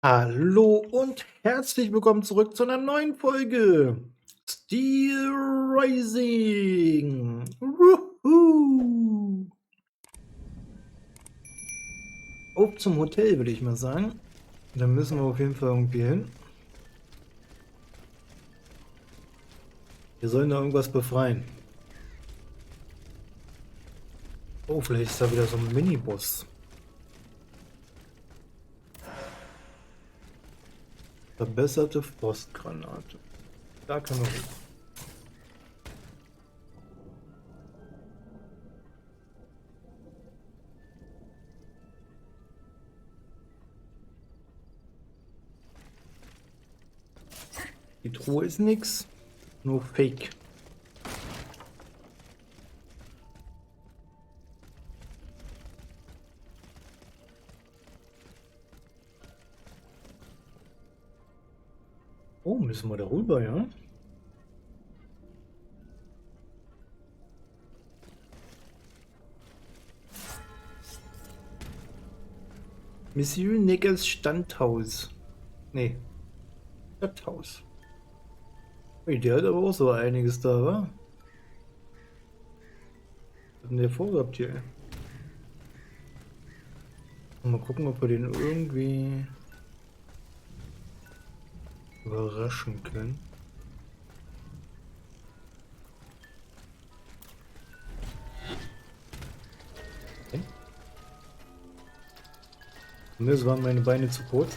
Hallo und herzlich willkommen zurück zu einer neuen Folge Steelrising. Wuhu. Auf zum Hotel, würde ich mal sagen. Da müssen wir auf jeden Fall irgendwie hin. Wir sollen da irgendwas befreien. Oh, vielleicht ist da wieder so ein Miniboss. Verbesserte Frostgranate. Da können wir hoch. Die Truhe ist nix, nur Fake. Oh, müssen wir da rüber, ja? Mission Neckers Standhaus. Nee, Stadthaus. Ui, der hat aber auch so einiges da, wa? Was hat denn der vorgehabt hier? Mal gucken, ob wir den irgendwie überraschen können. Okay. Und das waren meine Beine zu kurz.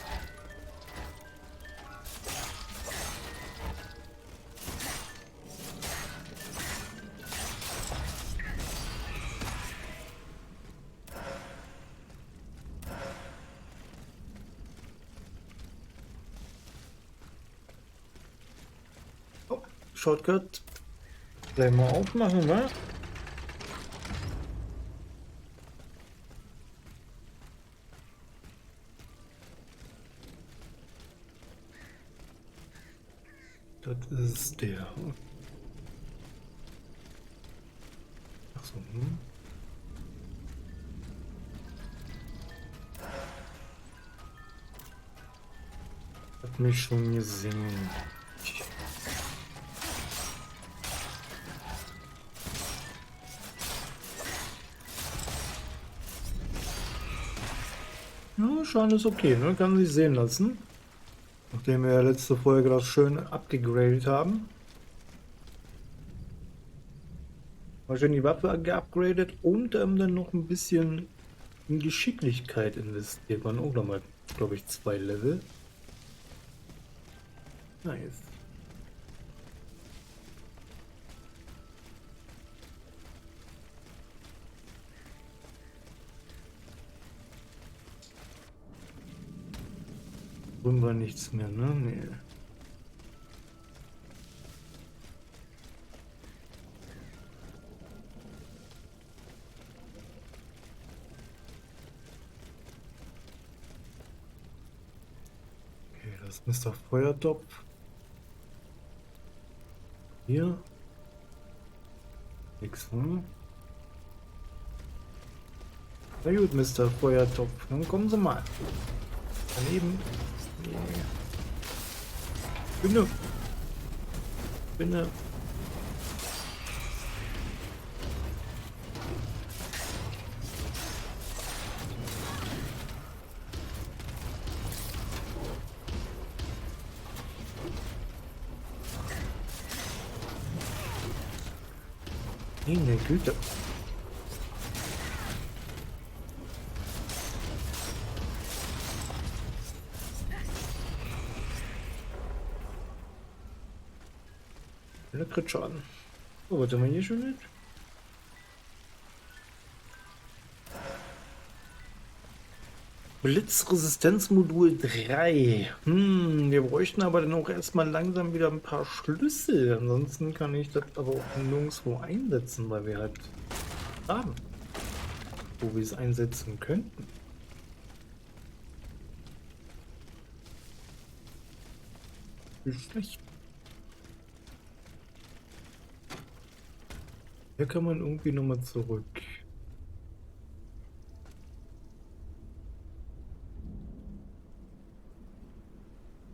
Oh, Shortcut. Gleich mal aufmachen, ne? Das ist der. Achso, Hat mich schon gesehen. Ja, Schaden ist okay, ne? Kann sich sehen lassen. Nachdem wir ja letzte Folge das schön abgegradet haben. War schön die Waffe geupgradet und dann noch ein bisschen in Geschicklichkeit investiert. Man auch nochmal, glaube ich, 2 Level. Nice. Drüben war nichts mehr, ne? Nee. Okay, das ist Mr. Feuertopf. Hier. Nix, ne? Na gut, Mr. Feuertopf. Dann kommen Sie mal. Daneben. Yeah. Spinne. Spinne. Meine Güte. Crit-Schaden. So, was haben wir hier schon mit? Blitzresistenzmodul 3. Wir bräuchten aber dann auch erstmal langsam wieder ein paar Schlüssel. Ansonsten kann ich das aber auch nirgendwo einsetzen, weil wir halt haben, wo wir es einsetzen könnten. Ist schlecht. Hier kann man irgendwie nochmal zurück.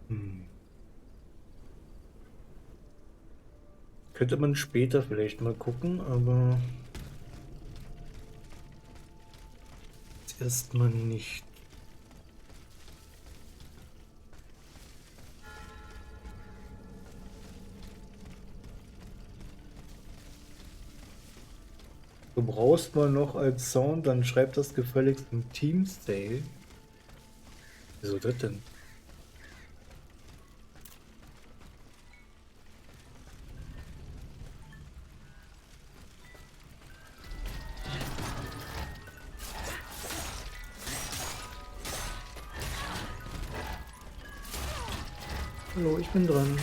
Hm. Könnte man später vielleicht mal gucken, aber jetzt erstmal nicht. Du brauchst mal noch als Sound, dann schreib das gefälligst im Team Sale. Wieso das denn? Hallo, ich bin dran.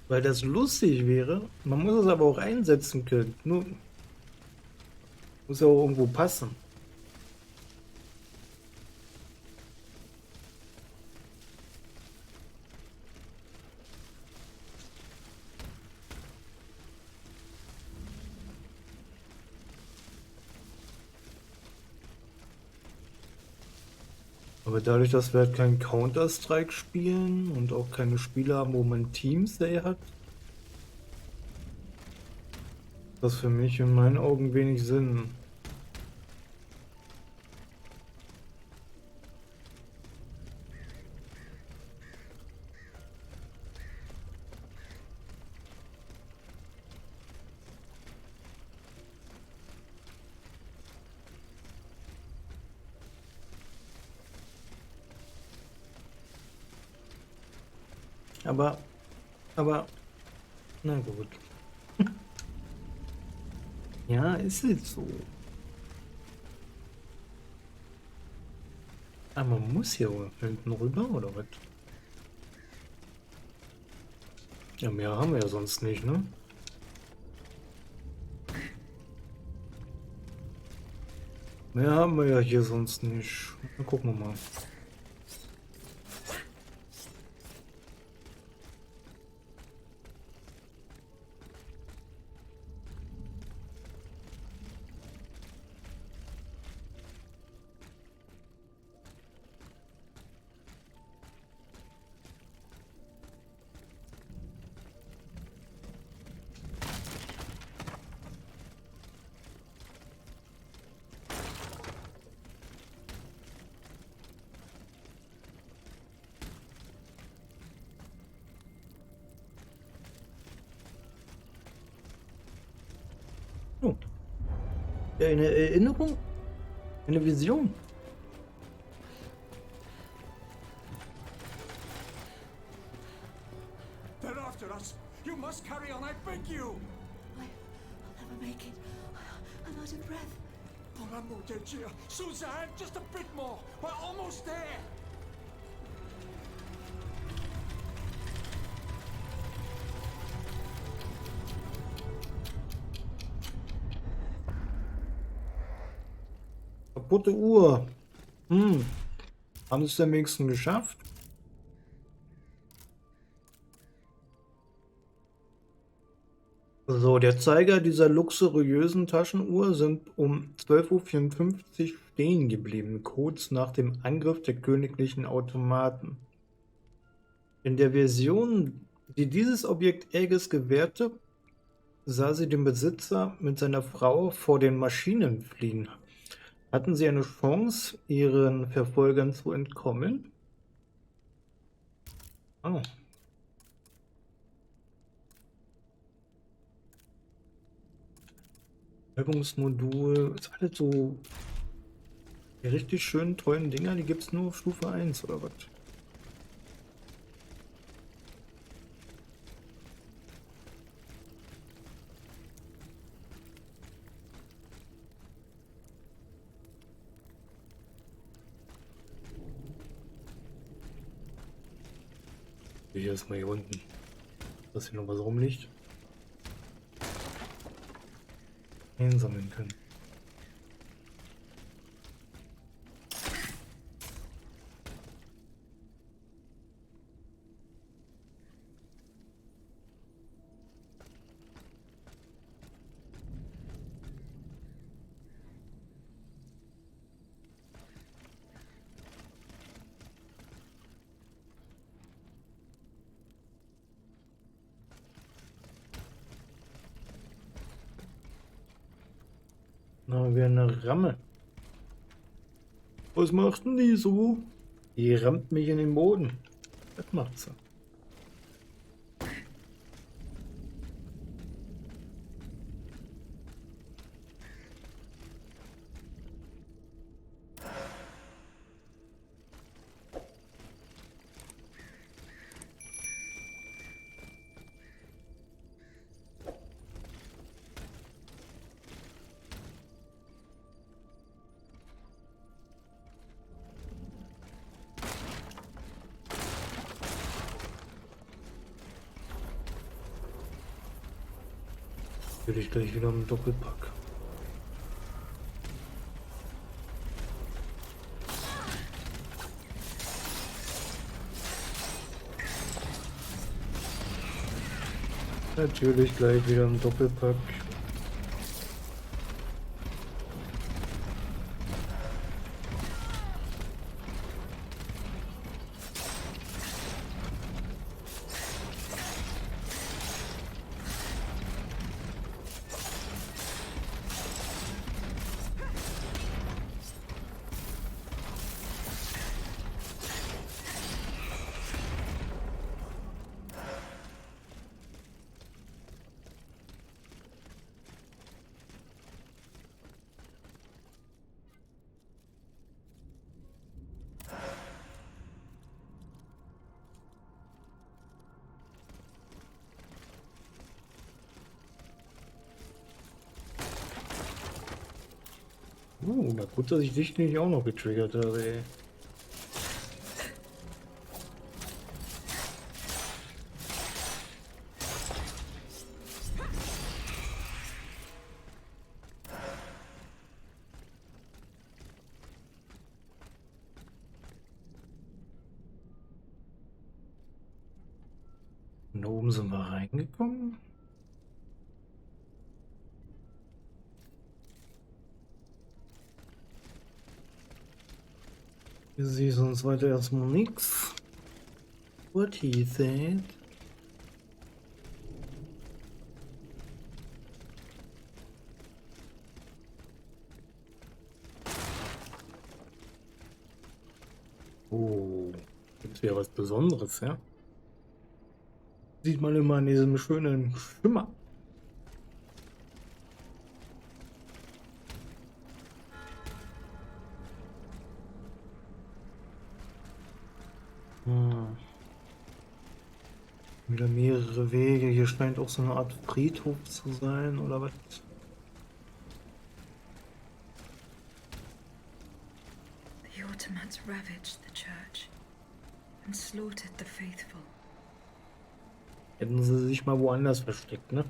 Weil das lustig wäre, man muss es aber auch einsetzen können. Nur muss ja auch irgendwo passen. Aber dadurch, dass wir halt keinen Counter-Strike spielen und auch keine Spiele haben, wo man Team-Say hat, das für mich in meinen Augen wenig Sinn. Aber, aber, na gut. Ja, ist halt so. Aber man muss hier hinten rüber, oder was? Ja, mehr haben wir ja sonst nicht, ne? Mehr haben wir ja hier sonst nicht. Na, gucken wir mal. Oh, ja, eine Erinnerung? Eine Vision? They're after us. You must carry on, I beg you. I'll never make it. I'm out of breath. Pour l'amour de Dieu. Suzanne, just a bit more. We're almost there. Kaputte Uhr. Hm, haben sie es am wenigsten geschafft? So, der Zeiger dieser luxuriösen Taschenuhr sind um 12:54 Uhr stehen geblieben, kurz nach dem Angriff der königlichen Automaten. In der Version, die dieses Objekt Aegis gewährte, sah sie den Besitzer mit seiner Frau vor den Maschinen fliehen. Hatten sie eine Chance, ihren Verfolgern zu entkommen? Oh. Übungsmodul, ist alles so die richtig schönen, tollen Dinger, die gibt es nur auf Stufe 1 oder was? Hier ist mal hier unten. dass hier noch was rumliegt, einsammeln können. Na, wie eine Ramme. Was macht denn die so? Die rammt mich in den Boden. Das macht sie. Will ich gleich wieder im Doppelpack. Natürlich gleich wieder im Doppelpack. Na gut, dass ich dich nicht auch noch getriggert habe, ey. Und da oben sind wir reingekommen. Hier sehe ich sonst weiter erstmal nichts. What he said. Oh, das wäre was Besonderes, ja? Sieht man immer an diesem schönen Schimmer. Wieder mehrere Wege. Hier scheint auch so eine Art Friedhof zu sein, oder was? The Ottomans ravaged the church and slaughtered the faithful. Hätten sie sich mal woanders versteckt, ne?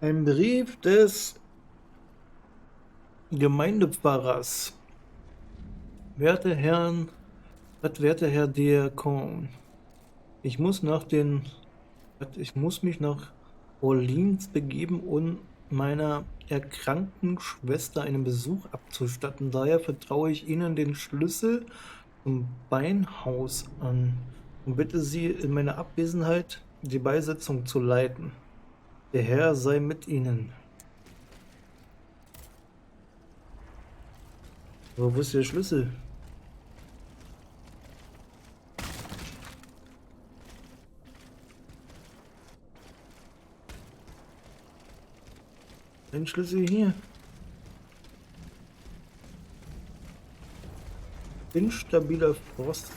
Ein Brief des Gemeindepfarrers. Werte Herr Diakon, ich muss mich nach Orleans begeben, um meiner erkrankten Schwester einen Besuch abzustatten. Daher vertraue ich Ihnen den Schlüssel zum Beinhaus an und bitte Sie in meiner Abwesenheit die Beisetzung zu leiten. Der Herr sei mit Ihnen. Aber wo ist der Schlüssel? Ein Schlüssel hier. Instabiler Frost.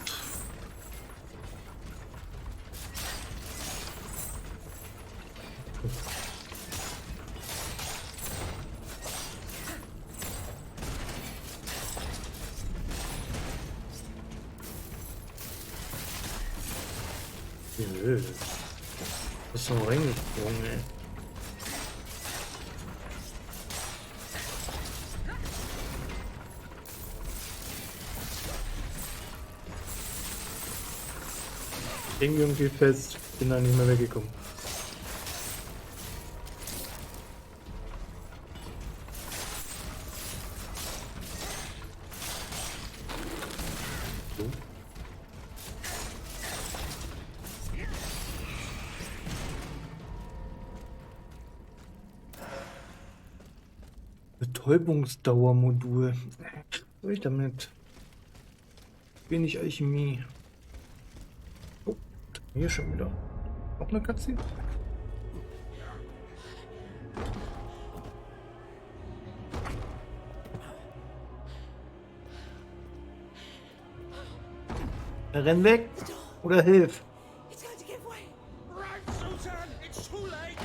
Nö. Das ist doch reingesprungen, ey. Irgendwie fest. Bin da nicht mehr weggekommen. So. Betäubungsdauermodul. Was soll ich damit? Wenig Alchemie. Oh, hier schon wieder. Auch eine Katze? Renn weg! Oder hilf! It's going to give way. Right, Susan. It's too late.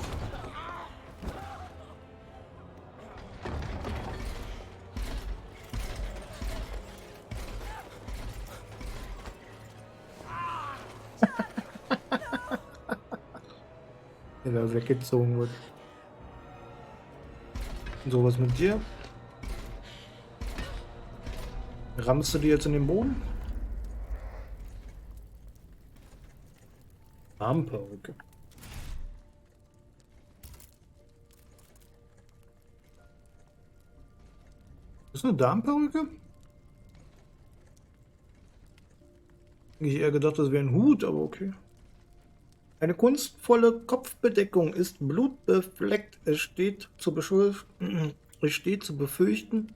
Der da weggezogen wird. So, was mit dir? Rammst du die jetzt in den Boden? Armperücke. Ist eine Darmperücke? Ich eher gedacht, das wäre ein Hut, aber okay. Eine kunstvolle Kopfbedeckung ist blutbefleckt. Es steht zu befürchten,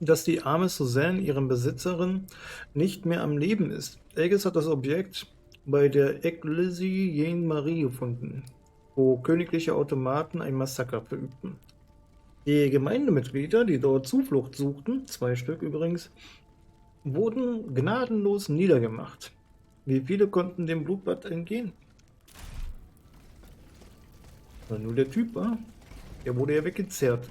dass die arme Suzanne, ihren Besitzerin, nicht mehr am Leben ist. Aegis hat das Objekt bei der Église Jeanne-Marie gefunden, wo königliche Automaten ein Massaker verübten. Die Gemeindemitglieder, die dort Zuflucht suchten, 2 Stück übrigens, wurden gnadenlos niedergemacht. Wie viele konnten dem Blutbad entgehen? War nur der Typ, war? Der wurde ja weggezerrt.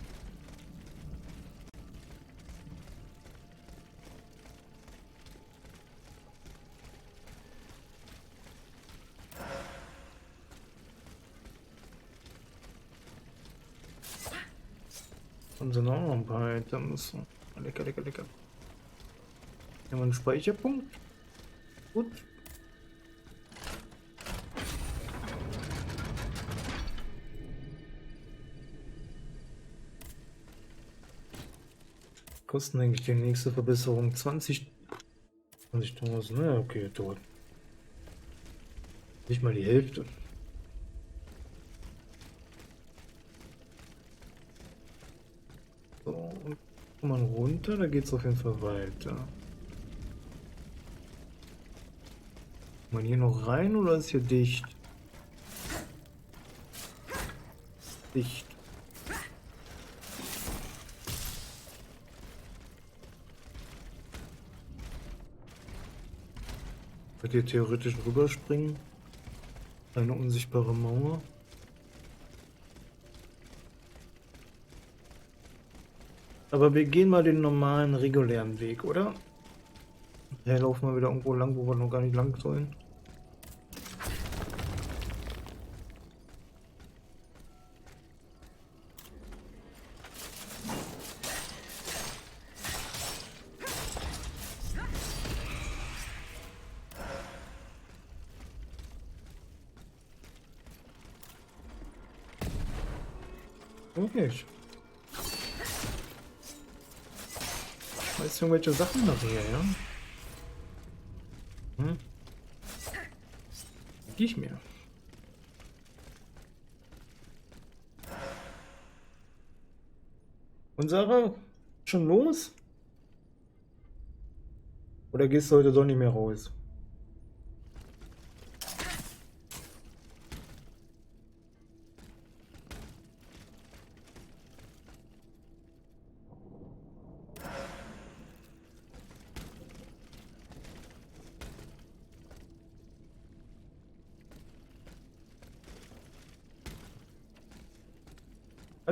Und sind auch noch ein paar Items. Lecker, lecker, lecker. Hier haben wir einen Speicherpunkt. Gut. Kosten eigentlich die nächste Verbesserung 20.000, ne? Okay, dort. Nicht mal die Hälfte. So, und kommt man runter, da geht es auf jeden Fall weiter. Kommt man hier noch rein oder ist hier dicht? Dicht. Könnt ihr theoretisch rüberspringen? Eine unsichtbare Mauer. Aber wir gehen mal den normalen, regulären Weg, oder? Ja, laufen wir wieder irgendwo lang, wo wir noch gar nicht lang sollen. Okay. Schmeißt irgendwelche Sachen nachher, ja? Hm? Ich mir. Und Sarah, schon los? Oder gehst du heute doch nicht mehr raus?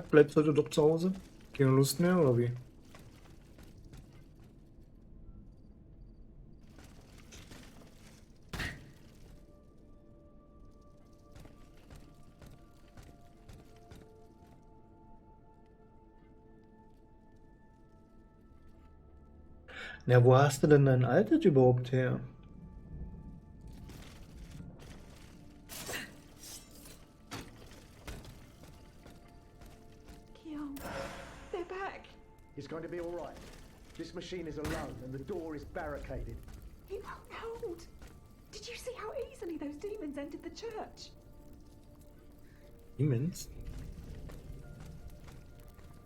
Bleibst du heute doch zu Hause? Keine Lust mehr oder wie? Na, wo hast du denn dein altes überhaupt her? Guillaume, they're back. It's going to be all right. This machine is alone and the door is barricaded. It won't hold. Did you see how easily those demons entered the church? Demons?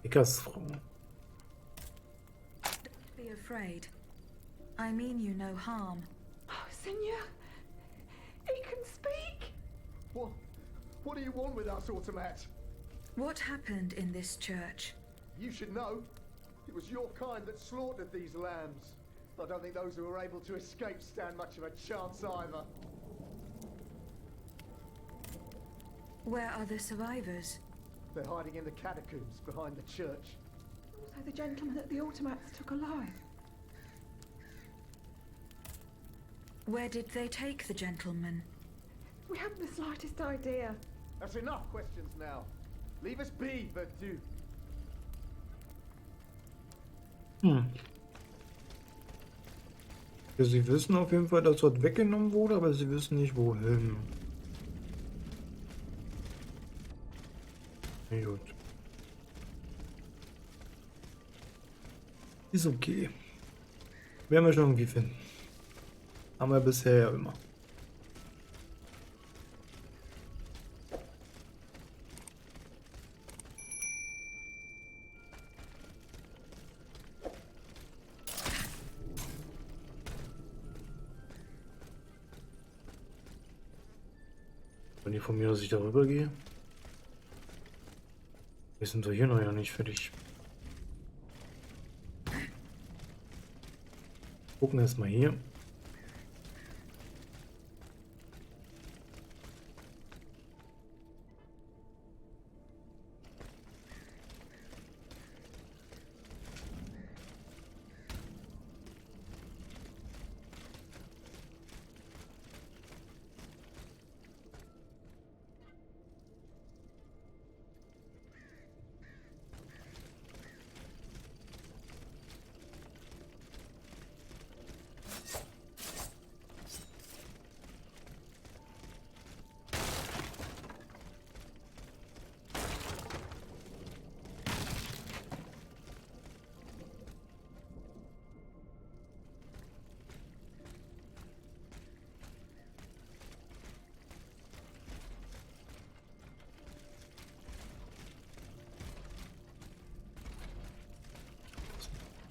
Dickersfrau. Don't be afraid. I mean you no harm. Oh, Seigneur, he can speak. What do you want with us, Automat? What happened in this church? You should know. It was your kind that slaughtered these lambs. I don't think those who were able to escape stand much of a chance either. Where are the survivors? They're hiding in the catacombs behind the church. Also, the gentleman that the automats took alive. Where did they take the gentleman? We haven't the slightest idea. That's enough questions now. Leave us be, Vertu. Ja, sie wissen auf jeden Fall, dass dort weggenommen wurde, aber sie wissen nicht wohin. Na gut. Ist okay. Werden wir schon irgendwie finden. Haben wir bisher ja immer. Wenn die von mir aus ich darüber gehe. Wir sind doch hier noch ja nicht fertig. Gucken erstmal hier.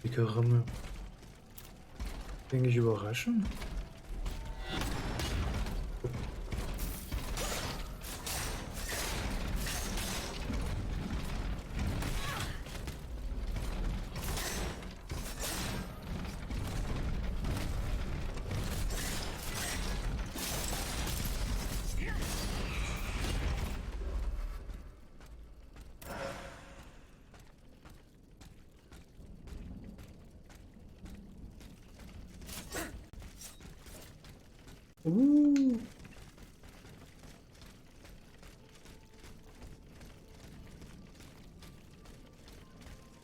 Dicke Ramme. Denke ich überraschen?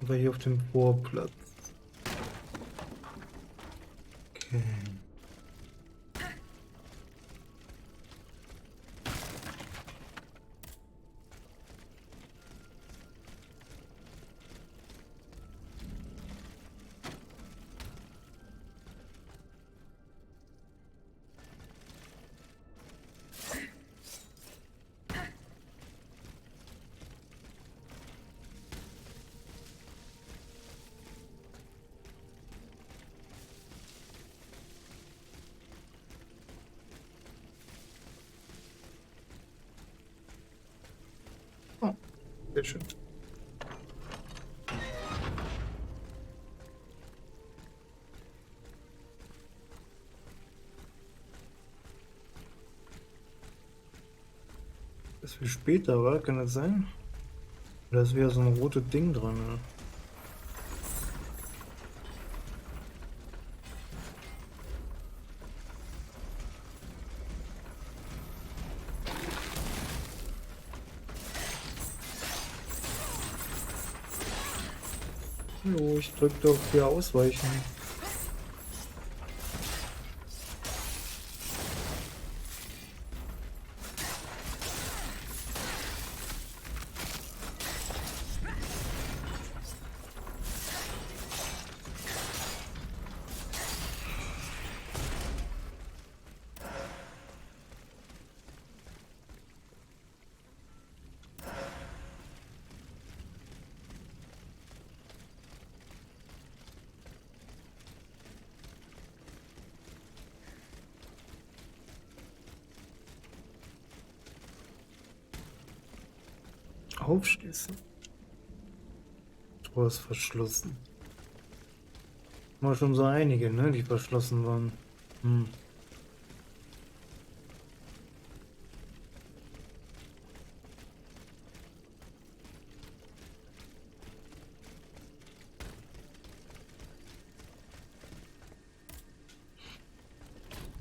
War hier auf dem Vorplatz. Okay. Oh, sehr schön. Das viel später war, kann das sein? Da ist wieder so ein rotes Ding dran. Ne? Hallo, ich drück doch für Ausweichen. aufschließen. Tor ist verschlossen. War schon so einige, ne, die verschlossen waren. Hm.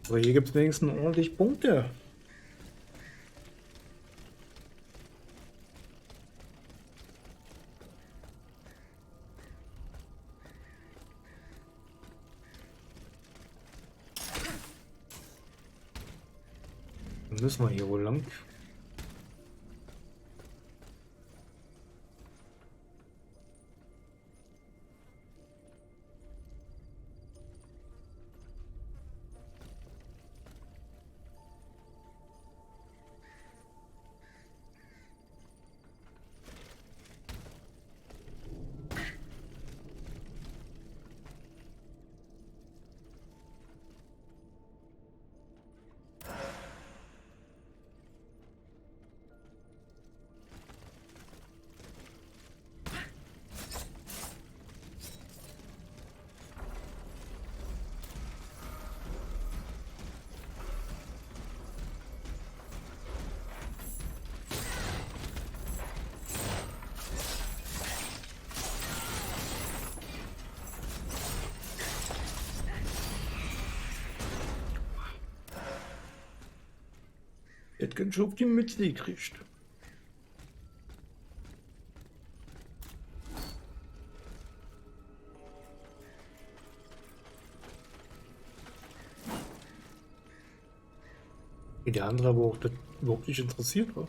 Aber hier gibt es wenigstens ordentlich Punkte. Dann müssen wir hier wohl lang. Hätte ganz schön auf die Mütze gekriegt. Wie der andere aber auch das überhaupt nicht interessiert war.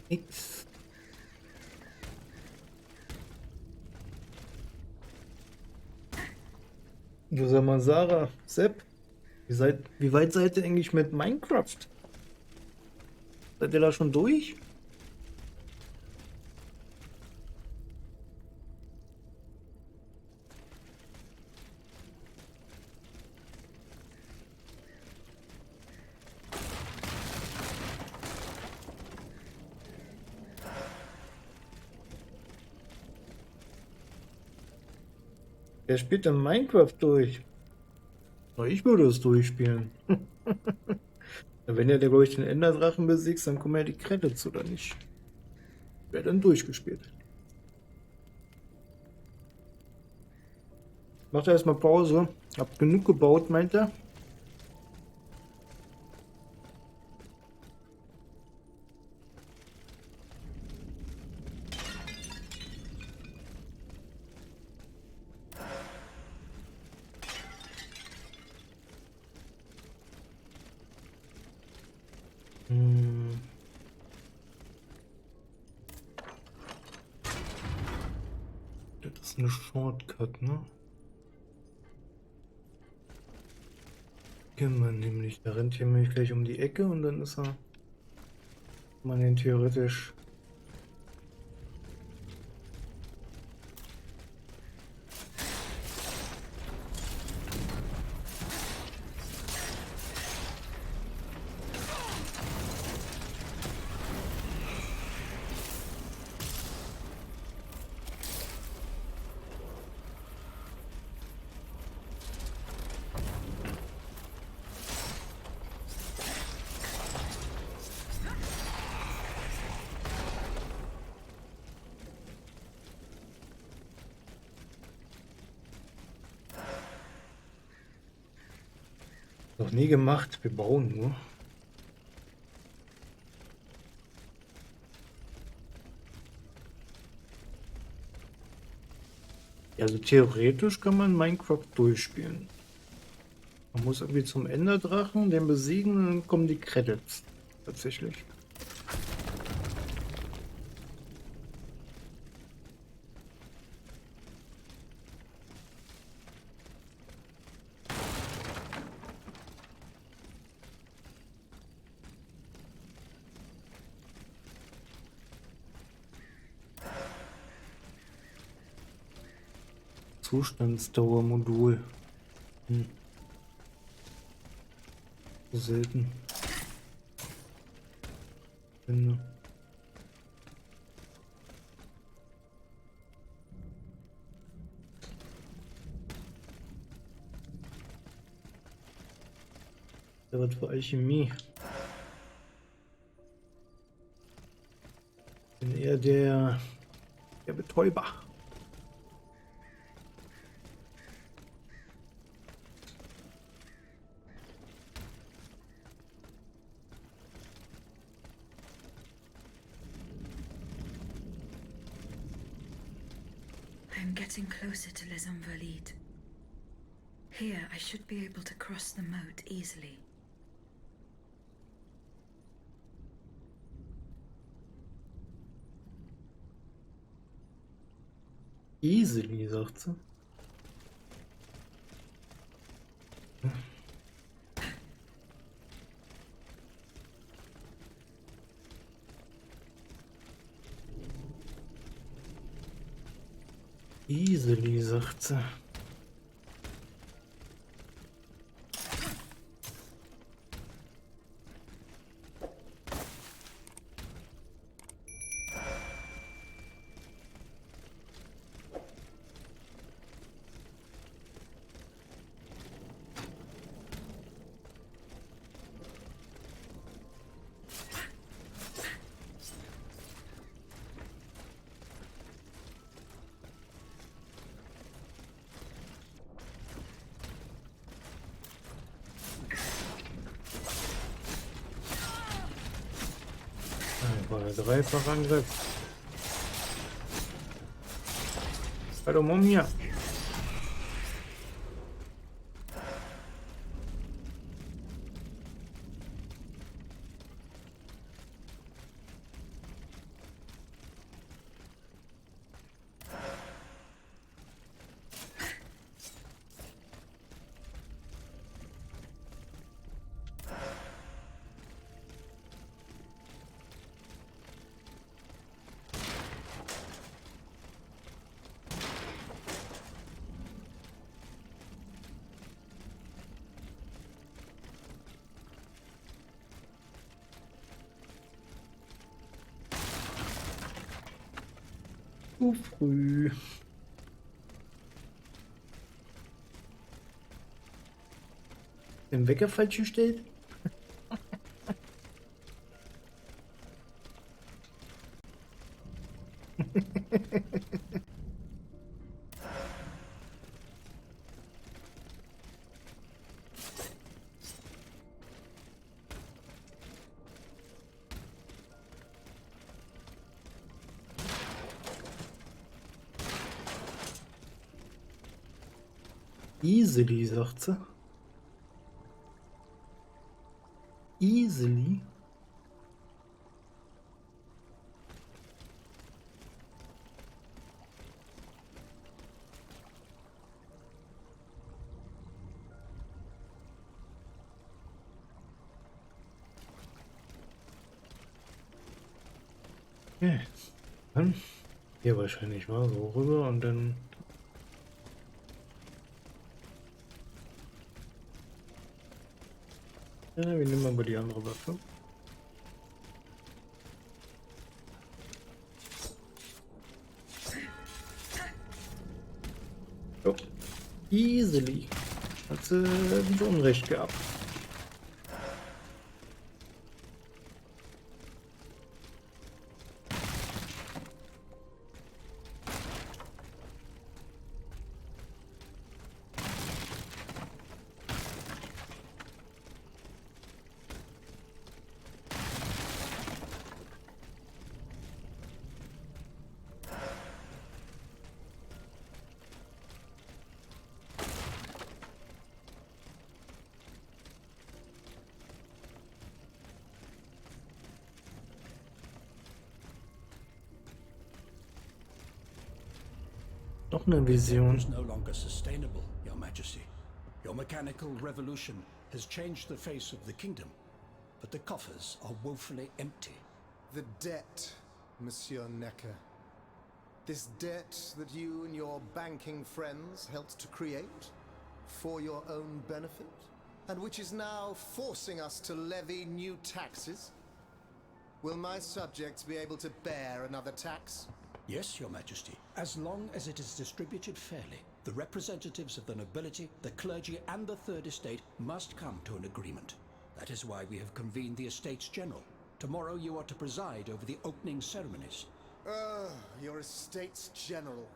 Nix. Du sag mal, Sarah, Sepp, wie weit seid ihr eigentlich mit Minecraft? Seid ihr da schon durch? Wer spielt denn Minecraft durch? Na, ich würde es durchspielen. Wenn ihr, glaube ich, den Enderdrachen besiegst, dann kommen ja die Credits, oder nicht? Wer dann durchgespielt? Macht erstmal Pause. Habt genug gebaut, meint er? Das ist eine Shortcut, ne? Kennt man nämlich. Da rennt hier nämlich gleich um die Ecke und dann ist er. Man den theoretisch. Noch nie gemacht, wir bauen nur. Ja, also theoretisch kann man Minecraft durchspielen. Man muss irgendwie zum Enderdrachen, den besiegen und dann kommen die Credits. Tatsächlich. Zustandsdauermodul. So selten. Finde. Da wird für Alchemie. Bin eher der Betäuber. I'm getting closer to Les Invalides. Here, I should be able to cross the moat easily. Easily, sagt sie. Easily, sagt sie. Dreifach Angriff. Hallo Mumie. Zu früh. Den Wecker falsch gestellt? Easily, sagt sie. Easily. Okay. Dann hier wahrscheinlich mal so rüber und dann. Ja, wir nehmen aber die andere Waffe. So. Easily. Hat sie nicht Unrecht gehabt. Noch eine Vision. Is no longer sustainable, Your Majesty. Your mechanical revolution has changed the face of the kingdom, but the coffers are woefully empty. The debt, Monsieur Necker. This debt that you and your banking friends helped to create for your own benefit, and which is now forcing us to levy new taxes. Will my subjects be able to bear another tax? Yes, Your Majesty, as long as it is distributed fairly. The representatives of the nobility, the clergy, and the Third Estate must come to an agreement. That is why we have convened the Estates General. Tomorrow you are to preside over the opening ceremonies. Your Estates General.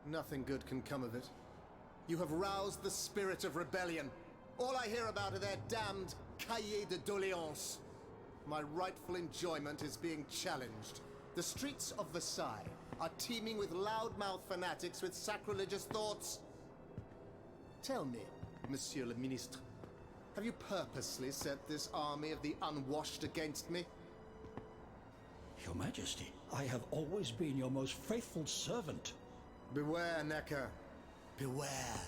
Nothing good can come of it. You have roused the spirit of rebellion. All I hear about are their damned cahiers de doléances. My rightful enjoyment is being challenged. The streets of Versailles are teeming with loudmouth fanatics with sacrilegious thoughts. Tell me, Monsieur le Ministre, have you purposely set this army of the unwashed against me? Your Majesty, I have always been your most faithful servant. Beware, Necker. Beware.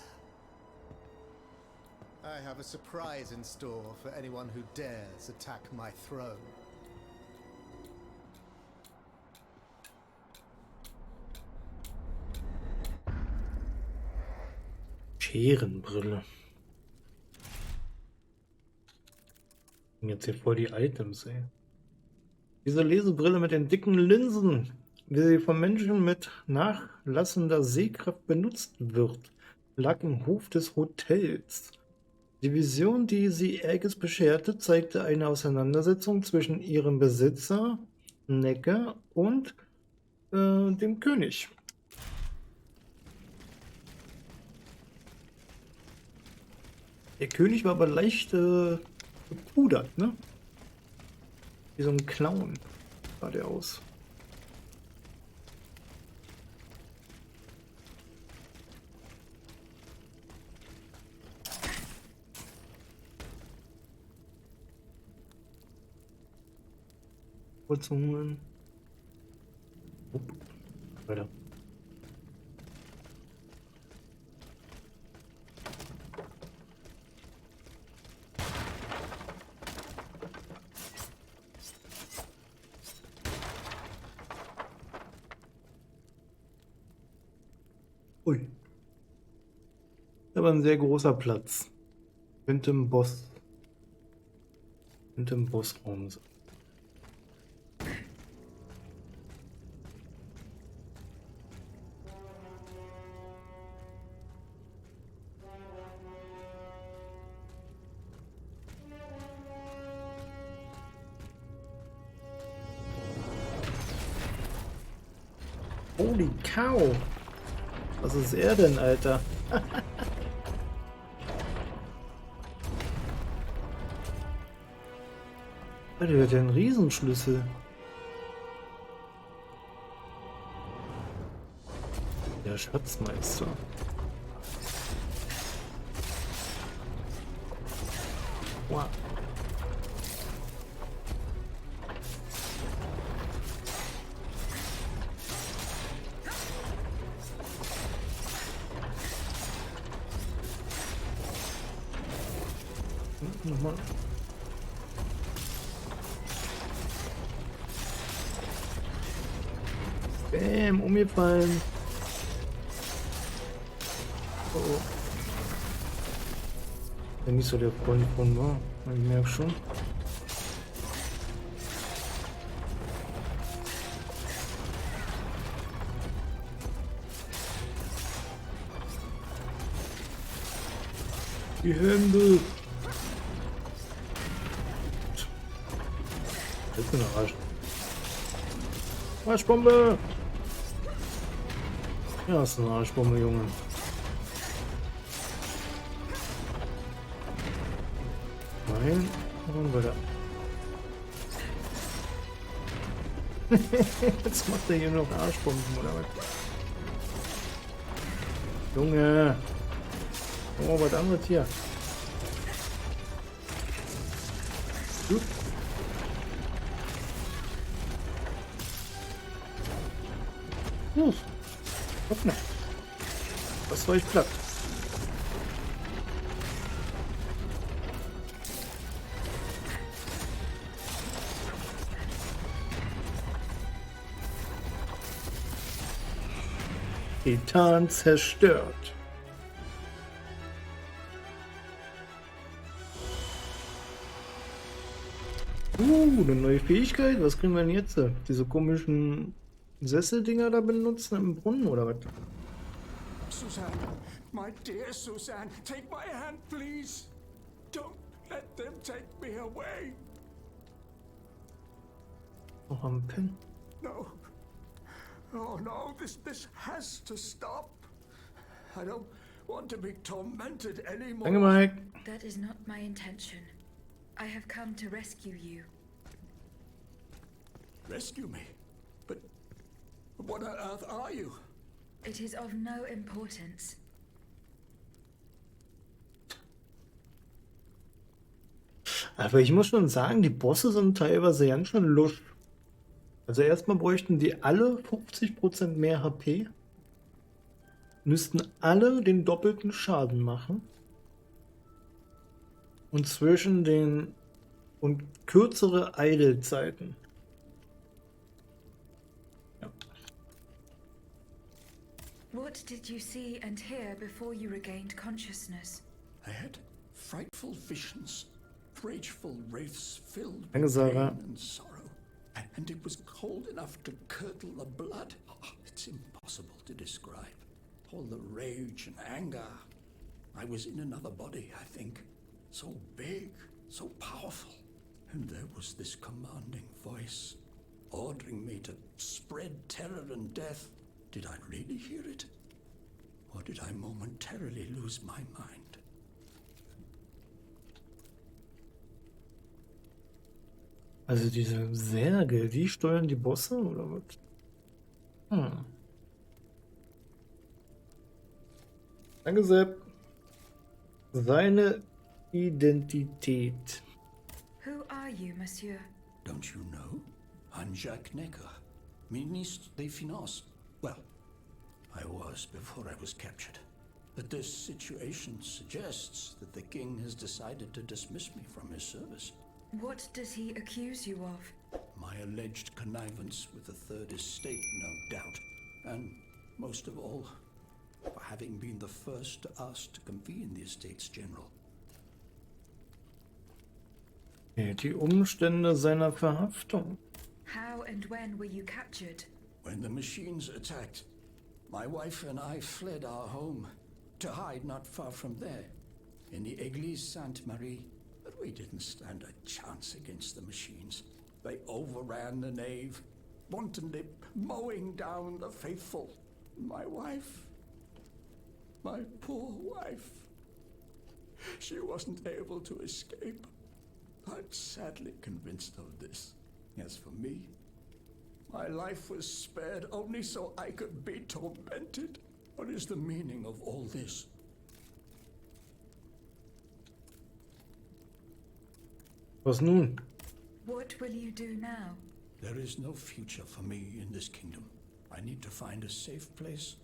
I have a surprise in store for anyone who dares attack my throne. Scherenbrille. Jetzt hier voll die Items, ey. Diese Lesebrille mit den dicken Linsen, wie sie von Menschen mit nachlassender Sehkraft benutzt wird, lag im Hof des Hotels. Die Vision, die sie Aegis bescherte, zeigte eine Auseinandersetzung zwischen ihrem Besitzer, Necker, und dem König. Der König war aber leicht gepudert, ne? Wie so ein Clown sah der aus. Kurzungen. Weiter. Ui. Aber ein sehr großer Platz. Könnte im Bossraum sein. Holy cow! Was ist er denn, Alter? Alter, der hat ja einen Riesenschlüssel. Der Schatzmeister. Wow. Nochmal. Bäm, umgefallen. Oh, oh. Wenn nicht so der Freund von war, ich merke schon. Die Hände. Das ist ein Arsch. Arschbombe! Ja, ist eine Arschbombe, Junge. Nein, und weiter. Jetzt macht er hier noch Arschbomben, oder was? Junge! Oh, was anderes hier. Gut. Öffne. Das war ich platt. Titan zerstört. Eine neue Fähigkeit. Was kriegen wir denn jetzt? Diese komischen Sesseldinger da benutzen im Brunnen oder was? Suzanne, my dear Suzanne, take my hand, please. Don't let them take me away. Noch am Pen. No. Oh no, this has to stop. I don't want to be tormented anymore. Danke, Mike. That is not my intention. I have come to rescue you. Rescue me? But what on earth are you? It is of no importance. Aber ich muss schon sagen, die Bosse sind teilweise ganz schön lusch. Also erstmal bräuchten die alle 50% mehr HP. Müssten alle den doppelten Schaden machen. Und zwischen den und kürzere Eilzeiten. Ja. What did you see and hear before you regained consciousness? I had frightful visions, rageful wraiths filled Danke, with Sarah. pain and sorrow. And it was cold enough to curdle the blood. Oh, it's impossible to describe. All the rage and anger. I was in another body, I think. So big, so powerful. And there was this commanding voice, ordering me to spread terror and death. Did I really hear it? Or did I momentarily lose my mind? Also diese Särge, die steuern die Bosse oder was? Danke, Sepp. Seine Identität. Who are you, monsieur? Don't you know? I'm Jacques Necker, Ministre des Finances. Well, I was before I was captured. But this situation suggests that the king has decided to dismiss me from his service. What does he accuse you of? My alleged connivance with the Third Estate, no doubt. And most of all, for having been the first to ask to convene the Estates General. Die Umstände seiner Verhaftung. How and when were you captured? When the machines attacked, my wife and I fled our home to hide not far from there, in the Église Sainte-Marie. But we didn't stand a chance against the machines. They overran the nave, wantonly mowing down the faithful. My wife, my poor wife, she wasn't able to escape. I'm sadly convinced of this. As for me, my life was spared only so I could be tormented. What is the meaning of all this? Was nun? What will you do now? There is no future for me in this kingdom. I need to find a safe place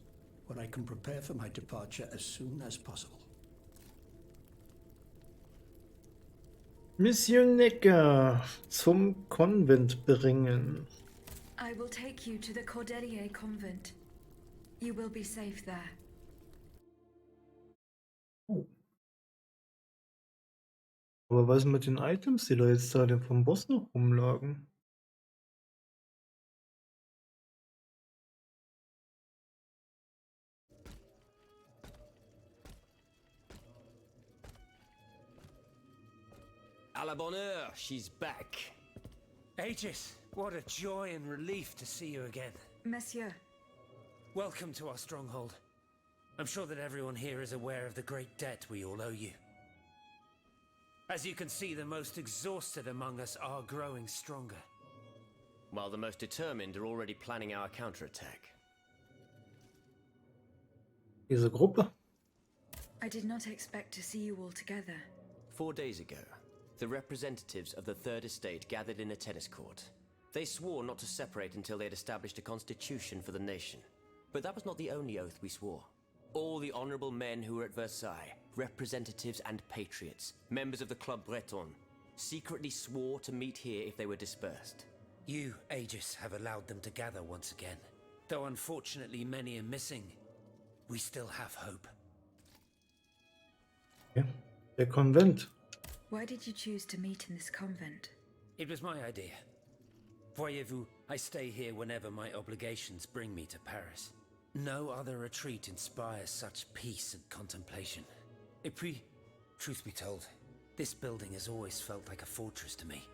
where I can prepare for my departure as soon as possible. Mission Necker zum Konvent bringen. I will take you to the Cordelier convent. You will be safe there. Oh. Aber was mit den Items, die da jetzt da vom Boss noch rumlagen? À la bonne heure, she's back. Aegis, what a joy and relief to see you again. Monsieur, Welcome to our stronghold. I'm sure that everyone here is aware of the great debt we all owe you. As you can see, the most exhausted among us are growing stronger. While the most determined are already planning our counterattack. Diese Gruppe? I did not expect to see you all together. 4 days ago, the representatives of the Third Estate gathered in a tennis court. They swore not to separate until they had established a constitution for the nation. But that was not the only oath we swore. All the honorable men who were at Versailles, representatives and patriots, members of the Club Breton, secretly swore to meet here if they were dispersed. You, Aegis, have allowed them to gather once again. Though unfortunately many are missing, we still have hope. Ja, der Konvent. Why did you choose to meet in this convent? It was my idea. Voyez-vous, I stay here whenever my obligations bring me to Paris. No other retreat inspires such peace and contemplation. Et puis, truth be told, this building has always felt like a fortress to me.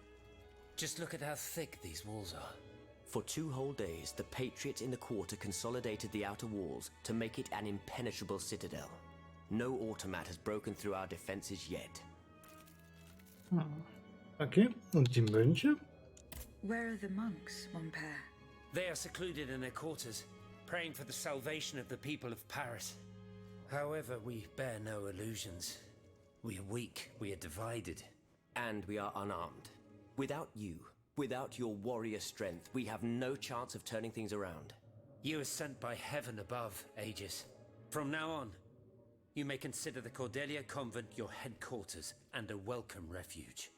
Just look at how thick these walls are. For 2 whole days, the patriots in the quarter consolidated the outer walls to make it an impenetrable citadel. No automat has broken through our defenses yet. Okay, und die Mönche? Where are the monks, mon père? They are secluded in their quarters, praying for the salvation of the people of Paris. However, we bear no illusions. We are weak, we are divided. And we are unarmed. Without you, without your warrior strength, we have no chance of turning things around. You are sent by heaven above, Aegis. From now on, you may consider the Cordelia Convent your headquarters and a welcome refuge.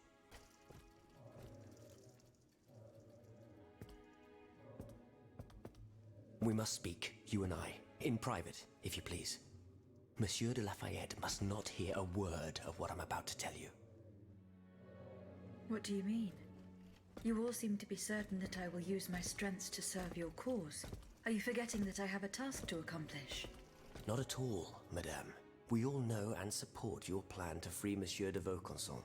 We must speak, you and I, in private, if you please. Monsieur de Lafayette must not hear a word of what I'm about to tell you. What do you mean? You all seem to be certain that I will use my strengths to serve your cause. Are you forgetting that I have a task to accomplish? Not at all, madame. We all know and support your plan to free Monsieur de Vaucanson.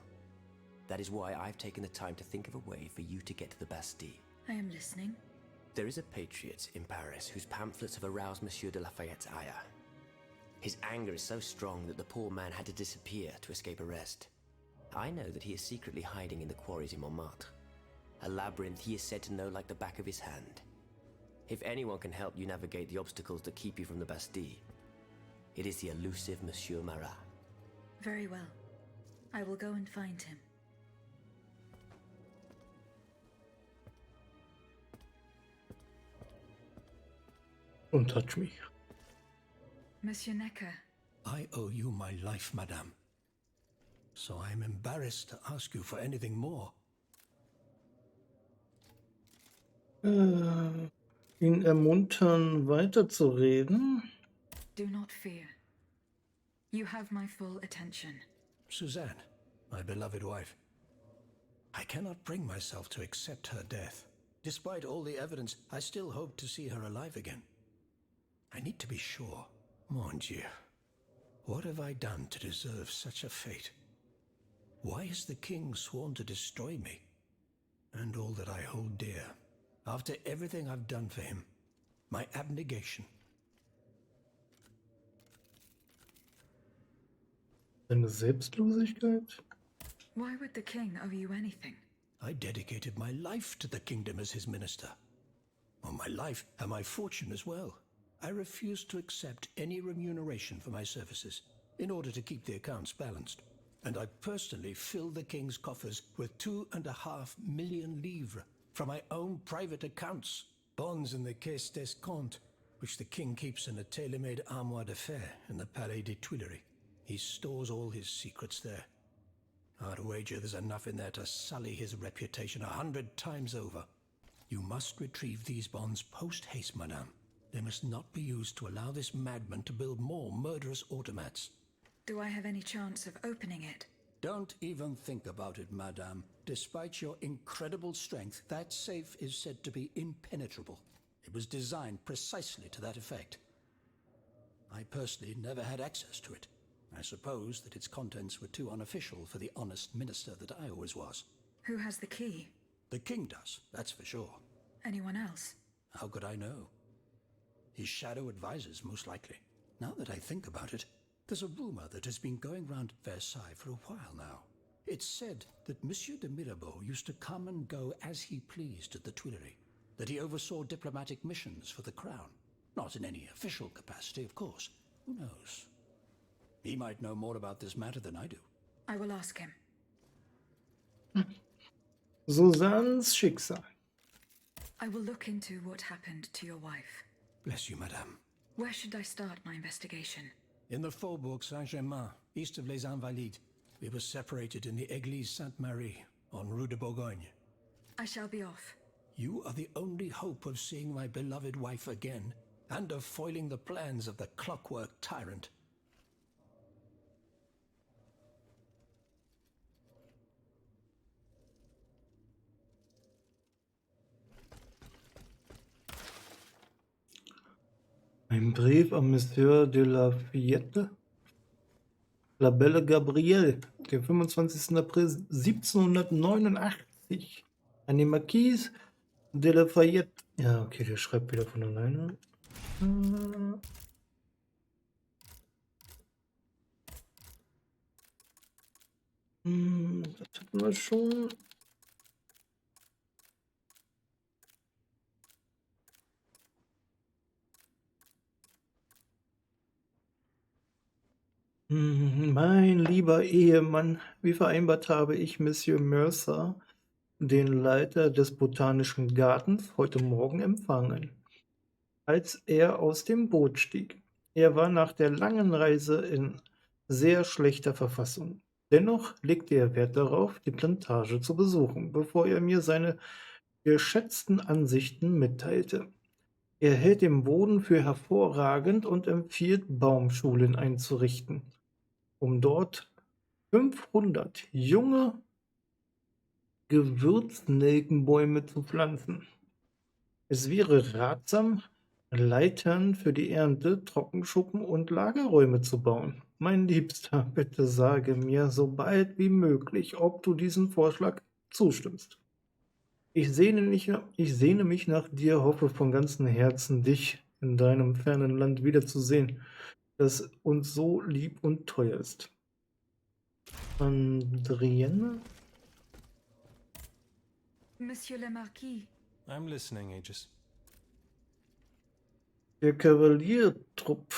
That is why I've taken the time to think of a way for you to get to the Bastille. I am listening. There is a patriot in Paris whose pamphlets have aroused Monsieur de Lafayette's ire. His anger is so strong that the poor man had to disappear to escape arrest. I know that he is secretly hiding in the quarries in Montmartre. A labyrinth he is said to know like the back of his hand. If anyone can help you navigate the obstacles that keep you from the Bastille, it is the elusive Monsieur Marat. Very well. I will go and find him. Don't touch me. Monsieur Necker, I owe you my life, madame. So I am embarrassed to ask you for anything more. Ihn ermuntern, weiterzureden. do not fear. You have my full attention. Suzanne, my beloved wife. I cannot bring myself to accept her death. Despite all the evidence, I still hope to see her alive again. I need to be sure. Mon Dieu, what have I done to deserve such a fate? Why has the king sworn to destroy me? And all that I hold dear, after everything I've done for him, my abnegation. Seine Selbstlosigkeit? Why would the king owe you anything? I dedicated my life to the kingdom as his minister. Well, my life and my fortune as well. I refused to accept any remuneration for my services in order to keep the accounts balanced. And I personally filled the king's coffers with 2.5 million livres from my own private accounts, bonds in the Caisse d'Escompte, which the king keeps in a tailor-made armoire d'affaires in the Palais des Tuileries. He stores all his secrets there. I'd wager there's enough in there to sully his reputation 100 times over. You must retrieve these bonds post-haste, madame. They must not be used to allow this madman to build more murderous automats. Do I have any chance of opening it? Don't even think about it, madame. Despite your incredible strength, that safe is said to be impenetrable. It was designed precisely to that effect. I personally never had access to it. I suppose that its contents were too unofficial for the honest minister that I always was. Who has the key? The king does, that's for sure. Anyone else? How could I know? His shadow advisors, most likely. Now that I think about it, there's a rumor that has been going round Versailles for a while now. It's said that Monsieur de Mirabeau used to come and go as he pleased at the Tuileries, that he oversaw diplomatic missions for the crown. Not in any official capacity, of course. Who knows? He might know more about this matter than I do. I will ask him. Susannes Schicksal. I will look into what happened to your wife. Bless you, madame. Where should I start my investigation? In the Faubourg Saint-Germain, east of Les Invalides. We were separated in the Église Sainte-Marie, on Rue de Bourgogne. I shall be off. You are the only hope of seeing my beloved wife again, and of foiling the plans of the clockwork tyrant. Ein Brief an Monsieur de Lafayette. La Belle Gabrielle, den 25. April 1789. An die Marquise de Lafayette. Ja, okay, der schreibt wieder von alleine. Das hatten wir schon. Mein lieber Ehemann, wie vereinbart habe ich Monsieur Mercer, den Leiter des Botanischen Gartens, heute Morgen empfangen, als er aus dem Boot stieg. Er war nach der langen Reise in sehr schlechter Verfassung. Dennoch legte er Wert darauf, die Plantage zu besuchen, bevor er mir seine geschätzten Ansichten mitteilte. Er hält den Boden für hervorragend und empfiehlt, Baumschulen einzurichten, um dort 500 junge Gewürznelkenbäume zu pflanzen. Es wäre ratsam, Leitern für die Ernte, Trockenschuppen und Lagerräume zu bauen. Mein Liebster, bitte sage mir so bald wie möglich, ob du diesem Vorschlag zustimmst. Ich sehne mich nach dir, hoffe von ganzem Herzen, dich in deinem fernen Land wiederzusehen, das uns so lieb und teuer ist. Adrienne? Monsieur le Marquis. I'm listening, Aegis. Der Kavaliertrupp.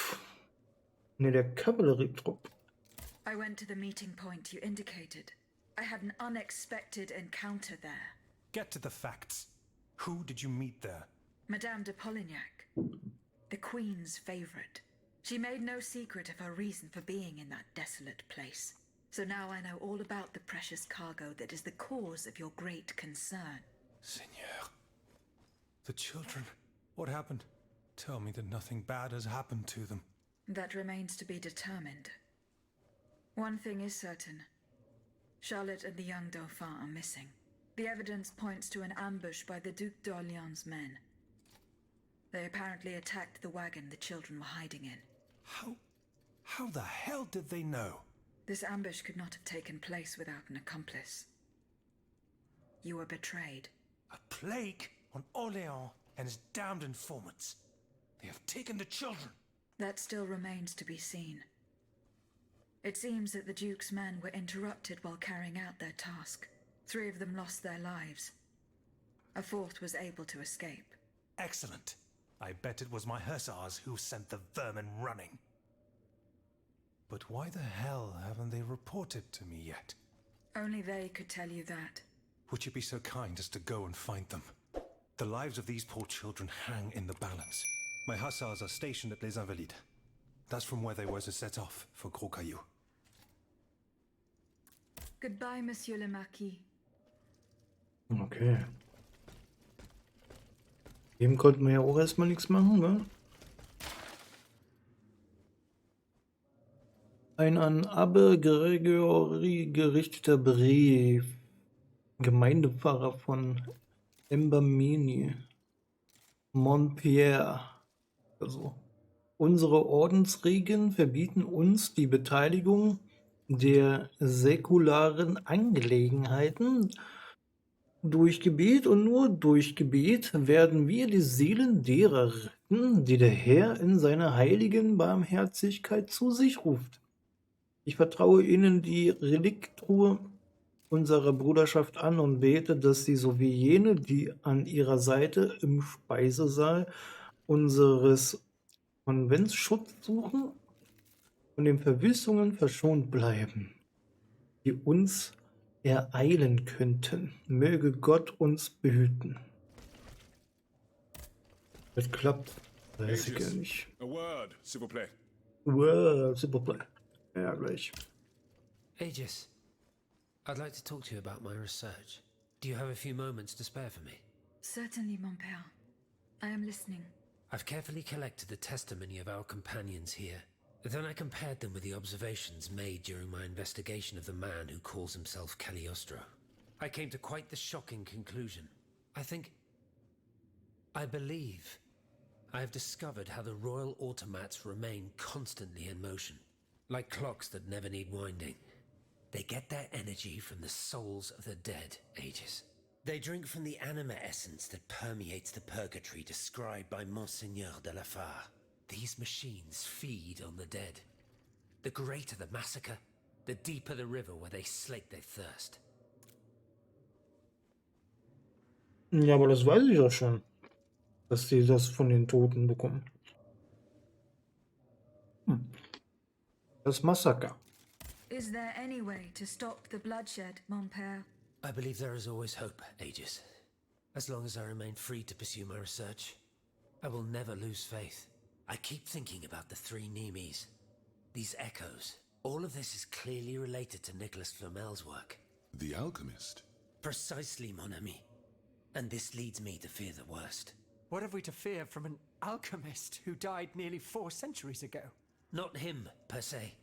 Ne, der Kavallerietrupp. I went to the meeting point you indicated. I had an unexpected encounter there. Get to the facts. Who did you meet there? Madame de Polignac, the Queen's favorite. She made no secret of her reason for being in that desolate place. So now I know all about the precious cargo that is the cause of your great concern. Seigneur. The children. What happened? Tell me that nothing bad has happened to them. That remains to be determined. One thing is certain. Charlotte and the young Dauphin are missing. The evidence points to an ambush by the Duc d'Orléans' men. They apparently attacked the wagon the children were hiding in. How the hell did they know? This ambush could not have taken place without an accomplice. You were betrayed. A plague on Orléans and his damned informants. They have taken the children. That still remains to be seen. It seems that the Duke's men were interrupted while carrying out their task. 3 of them lost their lives. A 4th was able to escape. Excellent. I bet it was my hussars who sent the vermin running. But why the hell haven't they reported to me yet? Only they could tell you that. Would you be so kind as to go and find them? The lives of these poor children hang in the balance. My hussars are stationed at Les Invalides. That's from where they were to set off for Gros Caillou. Goodbye, Monsieur le Marquis. Okay. Dem konnten wir ja auch erstmal nichts machen, ne? Ein an Abbe Gregory gerichteter Brief. Gemeindepfarrer von Embamini. Montpierre. Also, unsere Ordensregeln verbieten uns die Beteiligung der säkularen Angelegenheiten. Durch Gebet und nur durch Gebet werden wir die Seelen derer retten, die der Herr in seiner heiligen Barmherzigkeit zu sich ruft. Ich vertraue ihnen die Reliktruhe unserer Bruderschaft an und bete, dass sie sowie jene, die an ihrer Seite im Speisesaal unseres Konvents Schutz suchen, von den Verwüstungen verschont bleiben, die uns ereilen könnten. Möge Gott uns behüten. Das klappt. Weiß ich gar nicht. A word, s'il vous plaît. Super. Ja, gleich. Aegis, I'd like to talk to you about my research. Do you have a few moments to spare for me? Certainly, mon père. I am listening. I've carefully collected the testimony of our companions here. Then I compared them with the observations made during my investigation of the man who calls himself Cagliostro. I came to quite the shocking conclusion. I believe I have discovered how the royal automats remain constantly in motion, like clocks that never need winding. They get their energy from the souls of the dead, Aegis. They drink from the anima essence that permeates the purgatory described by Monseigneur de la Fare. These machines feed on the dead. The greater the massacre, the deeper the river where they slake their thirst. Ja, aber das weiß ich ja schon. Dass die das von den Toten bekommen. Das Massaker. Is there any way to stop the bloodshed, mon père? I believe there is always hope, Aegis. As long as I remain free to pursue my research, I will never lose faith. I keep thinking about the three Nemes. These echoes. All of this is clearly related to Nicholas Flamel's work. The alchemist? Precisely, mon ami. And this leads me to fear the worst. What have we to fear from an alchemist who died nearly 4 centuries ago? Not him, per se.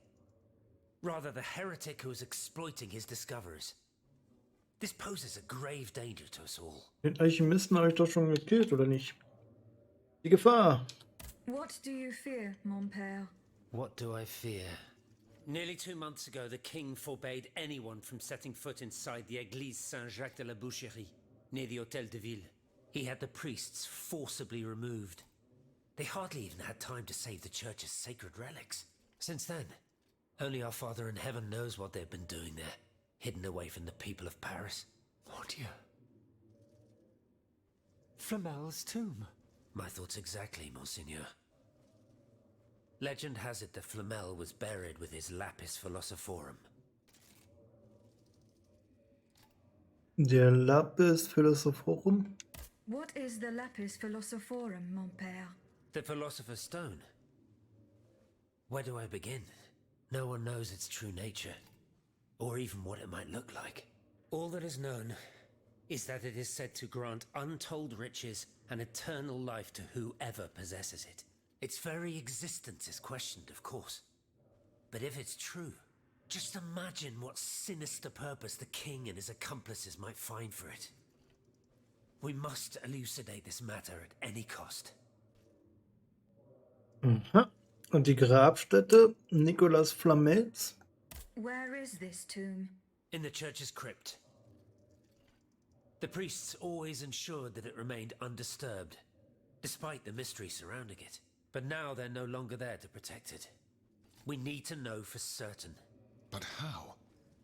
Rather the heretic who is exploiting his discoveries. This poses a grave danger to us all. Den Alchemisten habe ich doch schon gekillt, oder nicht? Die Gefahr. What do you fear, mon père? What do I fear? Nearly 2 months ago, the king forbade anyone from setting foot inside the Église Saint-Jacques de la Boucherie, near the Hôtel de Ville. He had the priests forcibly removed. They hardly even had time to save the church's sacred relics. Since then, only our Father in heaven knows what they've been doing there, hidden away from the people of Paris. Mon Dieu. Flamel's tomb. My thoughts exactly, Monseigneur. Legend has it that Flamel was buried with his Lapis Philosophorum. Der Lapis Philosophorum? What is the Lapis Philosophorum, mon père? The Philosopher's Stone. Where do I begin? No one knows its true nature, or even what it might look like. All that is known is that it is said to grant untold riches and eternal life to whoever possesses it. Its very existence is questioned, of course. But if it's true, just imagine what sinister purpose the king and his accomplices might find for it. We must elucidate this matter at any cost. Aha. Und die Grabstätte Nicolas Flamels? Where is this tomb? In the church's crypt. The priests always ensured that it remained undisturbed, despite the mystery surrounding it. But now they're no longer there to protect it. We need to know for certain. But how?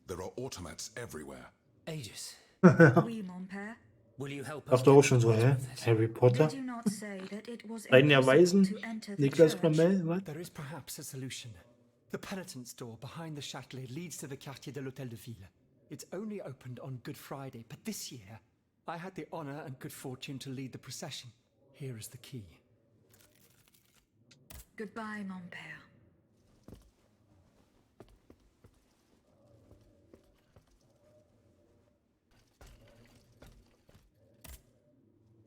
There are automats everywhere. Aegis, Oui, mon père. will you help us? Dachte auch schon so, hä? Harry Potter? Did you not say that it was Einen impossible Erweisen? to enter the Nicolas church? Flamel? Was? There is perhaps a solution. The penitent's door behind the Châtelet leads to the Quartier de l'Hôtel de Ville. It's only opened on Good Friday, but this year, I had the honor and good fortune to lead the procession. Here is the key. Goodbye, mon père.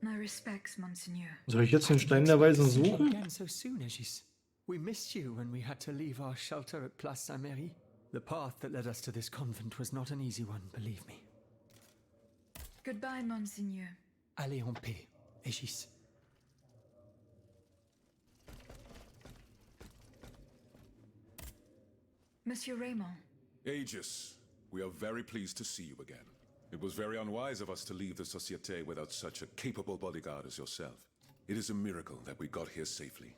My respects, Monseigneur. Soll ich jetzt den Stein der Weisen See you suchen? again so soon, Aegis. We missed you when we had to leave our shelter at Place Saint-Méry. The path that led us to this convent was not an easy one, believe me. Goodbye, Monseigneur. Allez en paix, Aegis. Monsieur Raymond. Aegis, we are very pleased to see you again. It was very unwise of us to leave the Société without such a capable bodyguard as yourself. It is a miracle that we got here safely.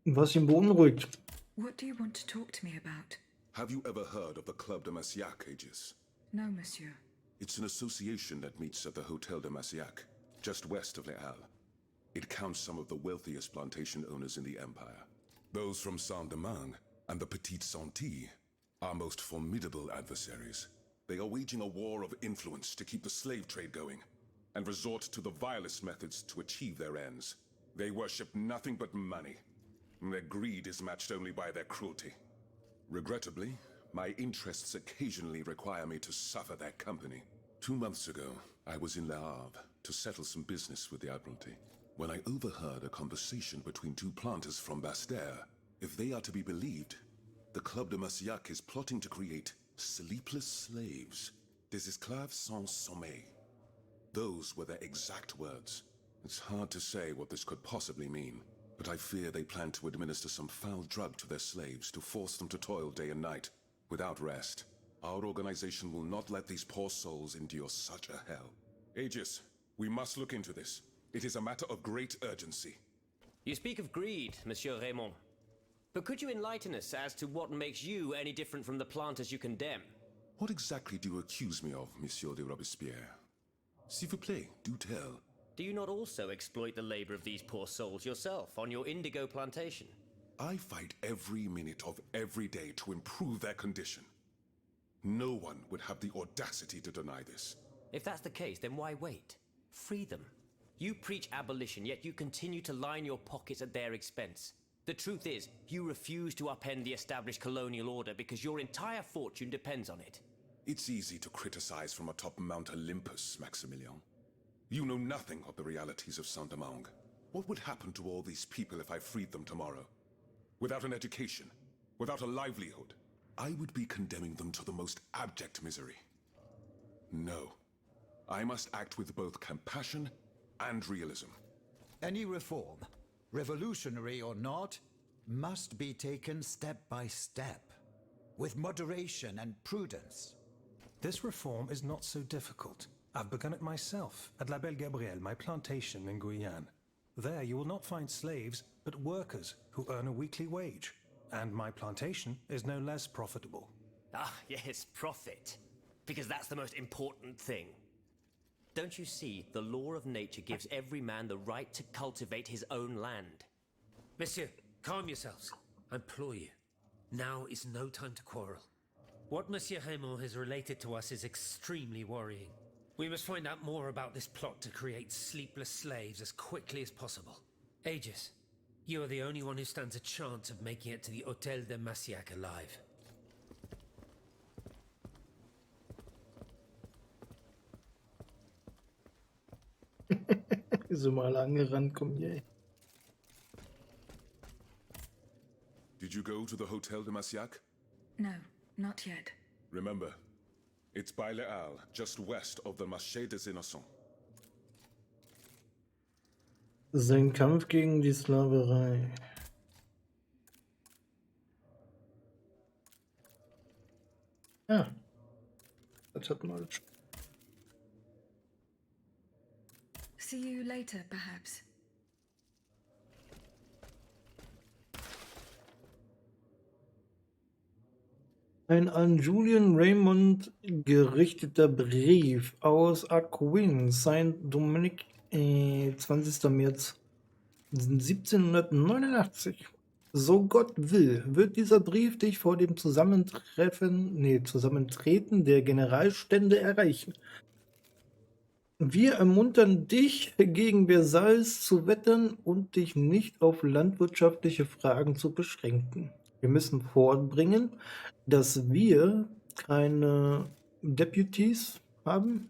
Was ihn beunruhigt? What do you want to talk to me about? Have you ever heard of the Club de Massiac, Aegis? No, monsieur. It's an association that meets at the Hôtel de Massiac, just west of Les Halles. It counts some of the wealthiest plantation owners in the Empire. Those from Saint-Domingue and the Petite Santé, our most formidable adversaries. They are waging a war of influence to keep the slave trade going. and resort to the vilest methods to achieve their ends. They worship nothing but money, and their greed is matched only by their cruelty. Regrettably, my interests occasionally require me to suffer their company. 2 months ago, I was in Le Havre to settle some business with the Admiralty, when I overheard a conversation between 2 planters from Bastère. If they are to be believed, the Club de Massiac is plotting to create sleepless slaves, des esclaves sans sommeil. Those were their exact words. It's hard to say what this could possibly mean, but I fear they plan to administer some foul drug to their slaves to force them to toil day and night, without rest. Our organization will not let these poor souls endure such a hell. Aegis, we must look into this. It is a matter of great urgency. You speak of greed, Monsieur Raymond. But could you enlighten us as to what makes you any different from the planters you condemn? What exactly do you accuse me of, Monsieur de Robespierre? S'il vous plaît, do tell. Do you not also exploit the labor of these poor souls yourself on your indigo plantation? I fight every minute of every day to improve their condition. No one would have the audacity to deny this. If that's the case, then why wait? Free them. You preach abolition, yet you continue to line your pockets at their expense. The truth is, you refuse to upend the established colonial order because your entire fortune depends on it. It's easy to criticize from atop Mount Olympus, Maximilian. You know nothing of the realities of Saint-Domingue. What would happen to all these people if I freed them tomorrow? Without an education, without a livelihood, I would be condemning them to the most abject misery. No. I must act with both compassion and realism. Any reform, revolutionary or not, must be taken step by step, with moderation and prudence. This reform is not so difficult. I've begun it myself at La Belle Gabrielle, my plantation in Guyane. There you will not find slaves, but workers who earn a weekly wage. And my plantation is no less profitable. Ah, yes, profit. Because that's the most important thing. Don't you see, the law of nature gives every man the right to cultivate his own land. Monsieur, calm yourselves. I implore you. Now is no time to quarrel. What Monsieur Raymond has related to us is extremely worrying. We must find out more about this plot to create sleepless slaves as quickly as possible. Aegis, you are the only one who stands a chance of making it to the Hôtel de Massiac alive. So mal angerannt, komm hier. Did you go to the Hôtel de Massiac? No, not yet. Remember, it's by Les Halles, just west of the Marché des Innocents. Sein Kampf gegen die Sklaverei. Ja, das hat man schon. See you later, perhaps. Ein an Julian Raymond gerichteter Brief aus Aquin, Saint-Domingue, 20. März 1789. So Gott will, wird dieser Brief dich vor dem Zusammentreten der Generalstände erreichen. Wir ermuntern dich, gegen Versailles zu wettern und dich nicht auf landwirtschaftliche Fragen zu beschränken. Wir müssen vorbringen, dass wir keine Deputies haben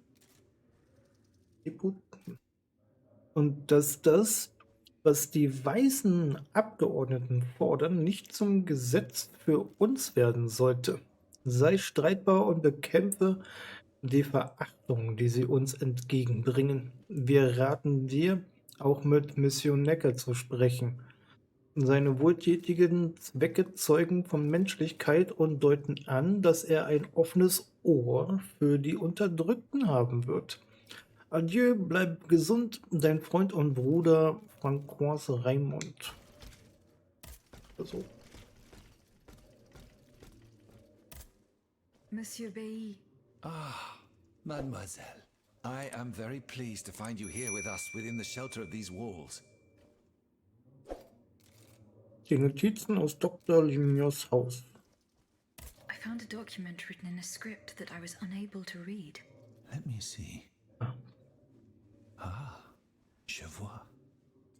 und dass das, was die weißen Abgeordneten fordern, nicht zum Gesetz für uns werden sollte. Sei streitbar und bekämpfe die Verachtung, die sie uns entgegenbringen. Wir raten dir, auch mit Monsieur Necker zu sprechen. Seine wohltätigen Zwecke zeugen von Menschlichkeit und deuten an, dass er ein offenes Ohr für die Unterdrückten haben wird. Adieu, bleib gesund, dein Freund und Bruder François Raymond. Also. Monsieur Bailly. Ah, mademoiselle. I am very pleased to find you here with us within the shelter of these walls. Die Notizen aus Dr. Lignos Haus. I found a document written in a script that I was unable to read. Let me see.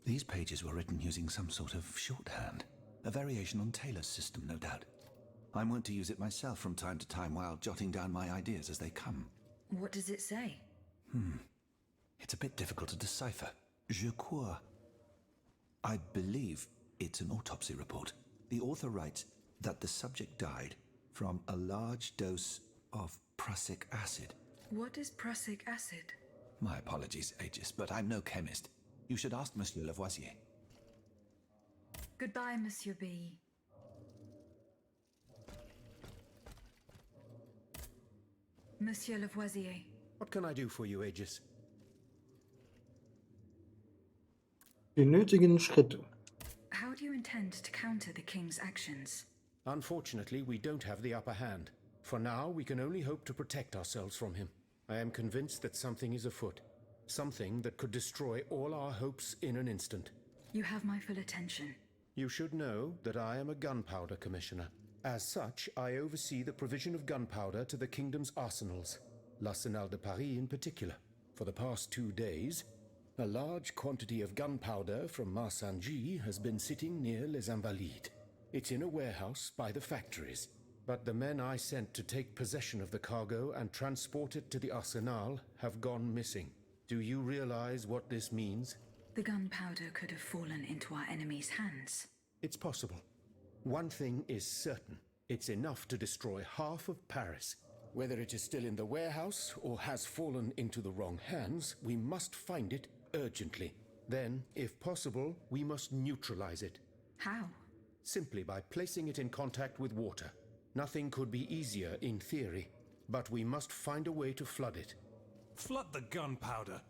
These pages were written using some sort of shorthand. A variation on Taylor's system, no doubt. I'm wont to use it myself from time to time while jotting down my ideas as they come. What does it say? It's a bit difficult to decipher. Je crois. I believe it's an autopsy report. The author writes that the subject died from a large dose of prussic acid. What is prussic acid? My apologies, Aegis, but I'm no chemist. You should ask Monsieur Lavoisier. Goodbye, Monsieur B. Monsieur Lavoisier. What can I do for you, Aegis? Die nötigen Schritte. How do you intend to counter the king's actions? Unfortunately, we don't have the upper hand. For now, we can only hope to protect ourselves from him. I am convinced that something is afoot. Something that could destroy all our hopes in an instant. You have my full attention. You should know that I am a gunpowder commissioner. As such, I oversee the provision of gunpowder to the kingdom's arsenals, l'Arsenal de Paris in particular. For the past 2 days, a large quantity of gunpowder from Marsangy has been sitting near Les Invalides. It's in a warehouse by the factories. But the men I sent to take possession of the cargo and transport it to the Arsenal have gone missing. Do you realize what this means? The gunpowder could have fallen into our enemy's hands. It's possible. One thing is certain. It's enough to destroy half of Paris. Whether it is still in the warehouse or has fallen into the wrong hands, we must find it urgently. Then, if possible, we must neutralize it. How? Simply by placing it in contact with water. Nothing could be easier in theory, but we must find a way to flood it. Flood the gunpowder?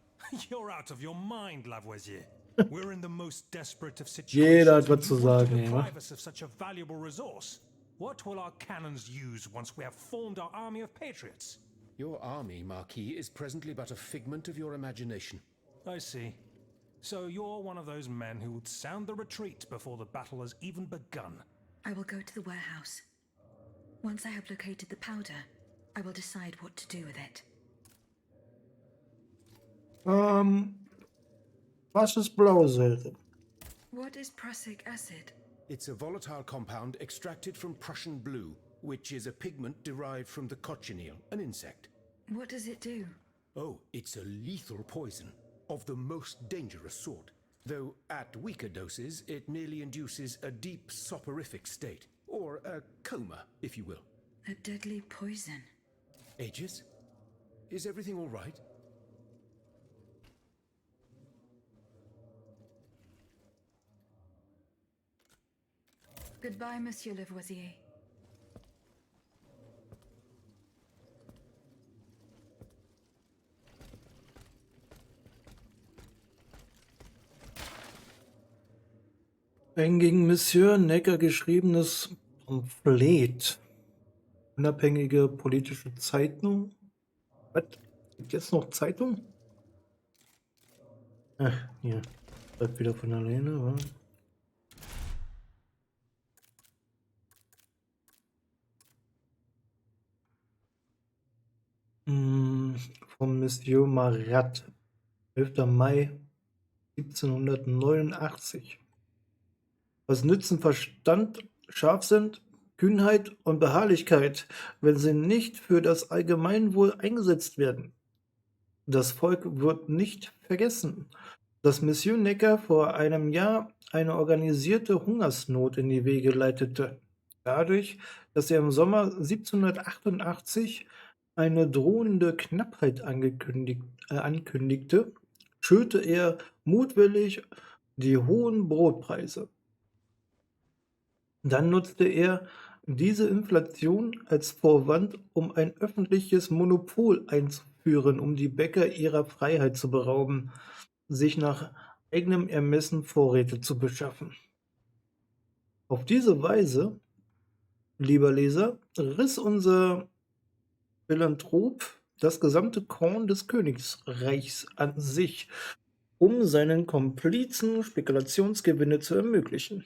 You're out of your mind, Lavoisier. We're in the most desperate of Jeder hat situations. was zu You want to sagen, ja. deprive us of such a valuable resource. What will our cannons use once we have formed our army of patriots? Your army, Marquis, is presently but a figment of your imagination. I see. So you're one of those men who would sound the retreat before the battle has even begun. I will go to the warehouse. Once I have located the powder, I will decide what to do with it. Was ist Blausäure? What is prussic acid? It's a volatile compound extracted from Prussian blue, which is a pigment derived from the cochineal, an insect. What does it do? Oh, it's a lethal poison, of the most dangerous sort. Though at weaker doses, it merely induces a deep soporific state, or a coma, if you will. A deadly poison. Aegis? Is everything all right? Goodbye, Monsieur Lavoisier. Ein gegen Monsieur Necker geschriebenes Pamphlet. Unabhängige politische Zeitung. Was? Gibt jetzt noch Zeitung? Ach, hier. Bleibt wieder von alleine, wa? Von Monsieur Marat. 11. Mai 1789. Was nützen Verstand, Scharfsinn, Kühnheit und Beharrlichkeit, wenn sie nicht für das Allgemeinwohl eingesetzt werden? Das Volk wird nicht vergessen, dass Monsieur Necker vor einem Jahr eine organisierte Hungersnot in die Wege leitete. Dadurch, dass er im Sommer 1788 eine drohende Knappheit ankündigte, schürte er mutwillig die hohen Brotpreise. Dann nutzte er diese Inflation als Vorwand, um ein öffentliches Monopol einzuführen, um die Bäcker ihrer Freiheit zu berauben, sich nach eigenem Ermessen Vorräte zu beschaffen. Auf diese Weise, lieber Leser, riss unser Philanthrop das gesamte Korn des Königsreichs an sich, um seinen Komplizen Spekulationsgewinne zu ermöglichen.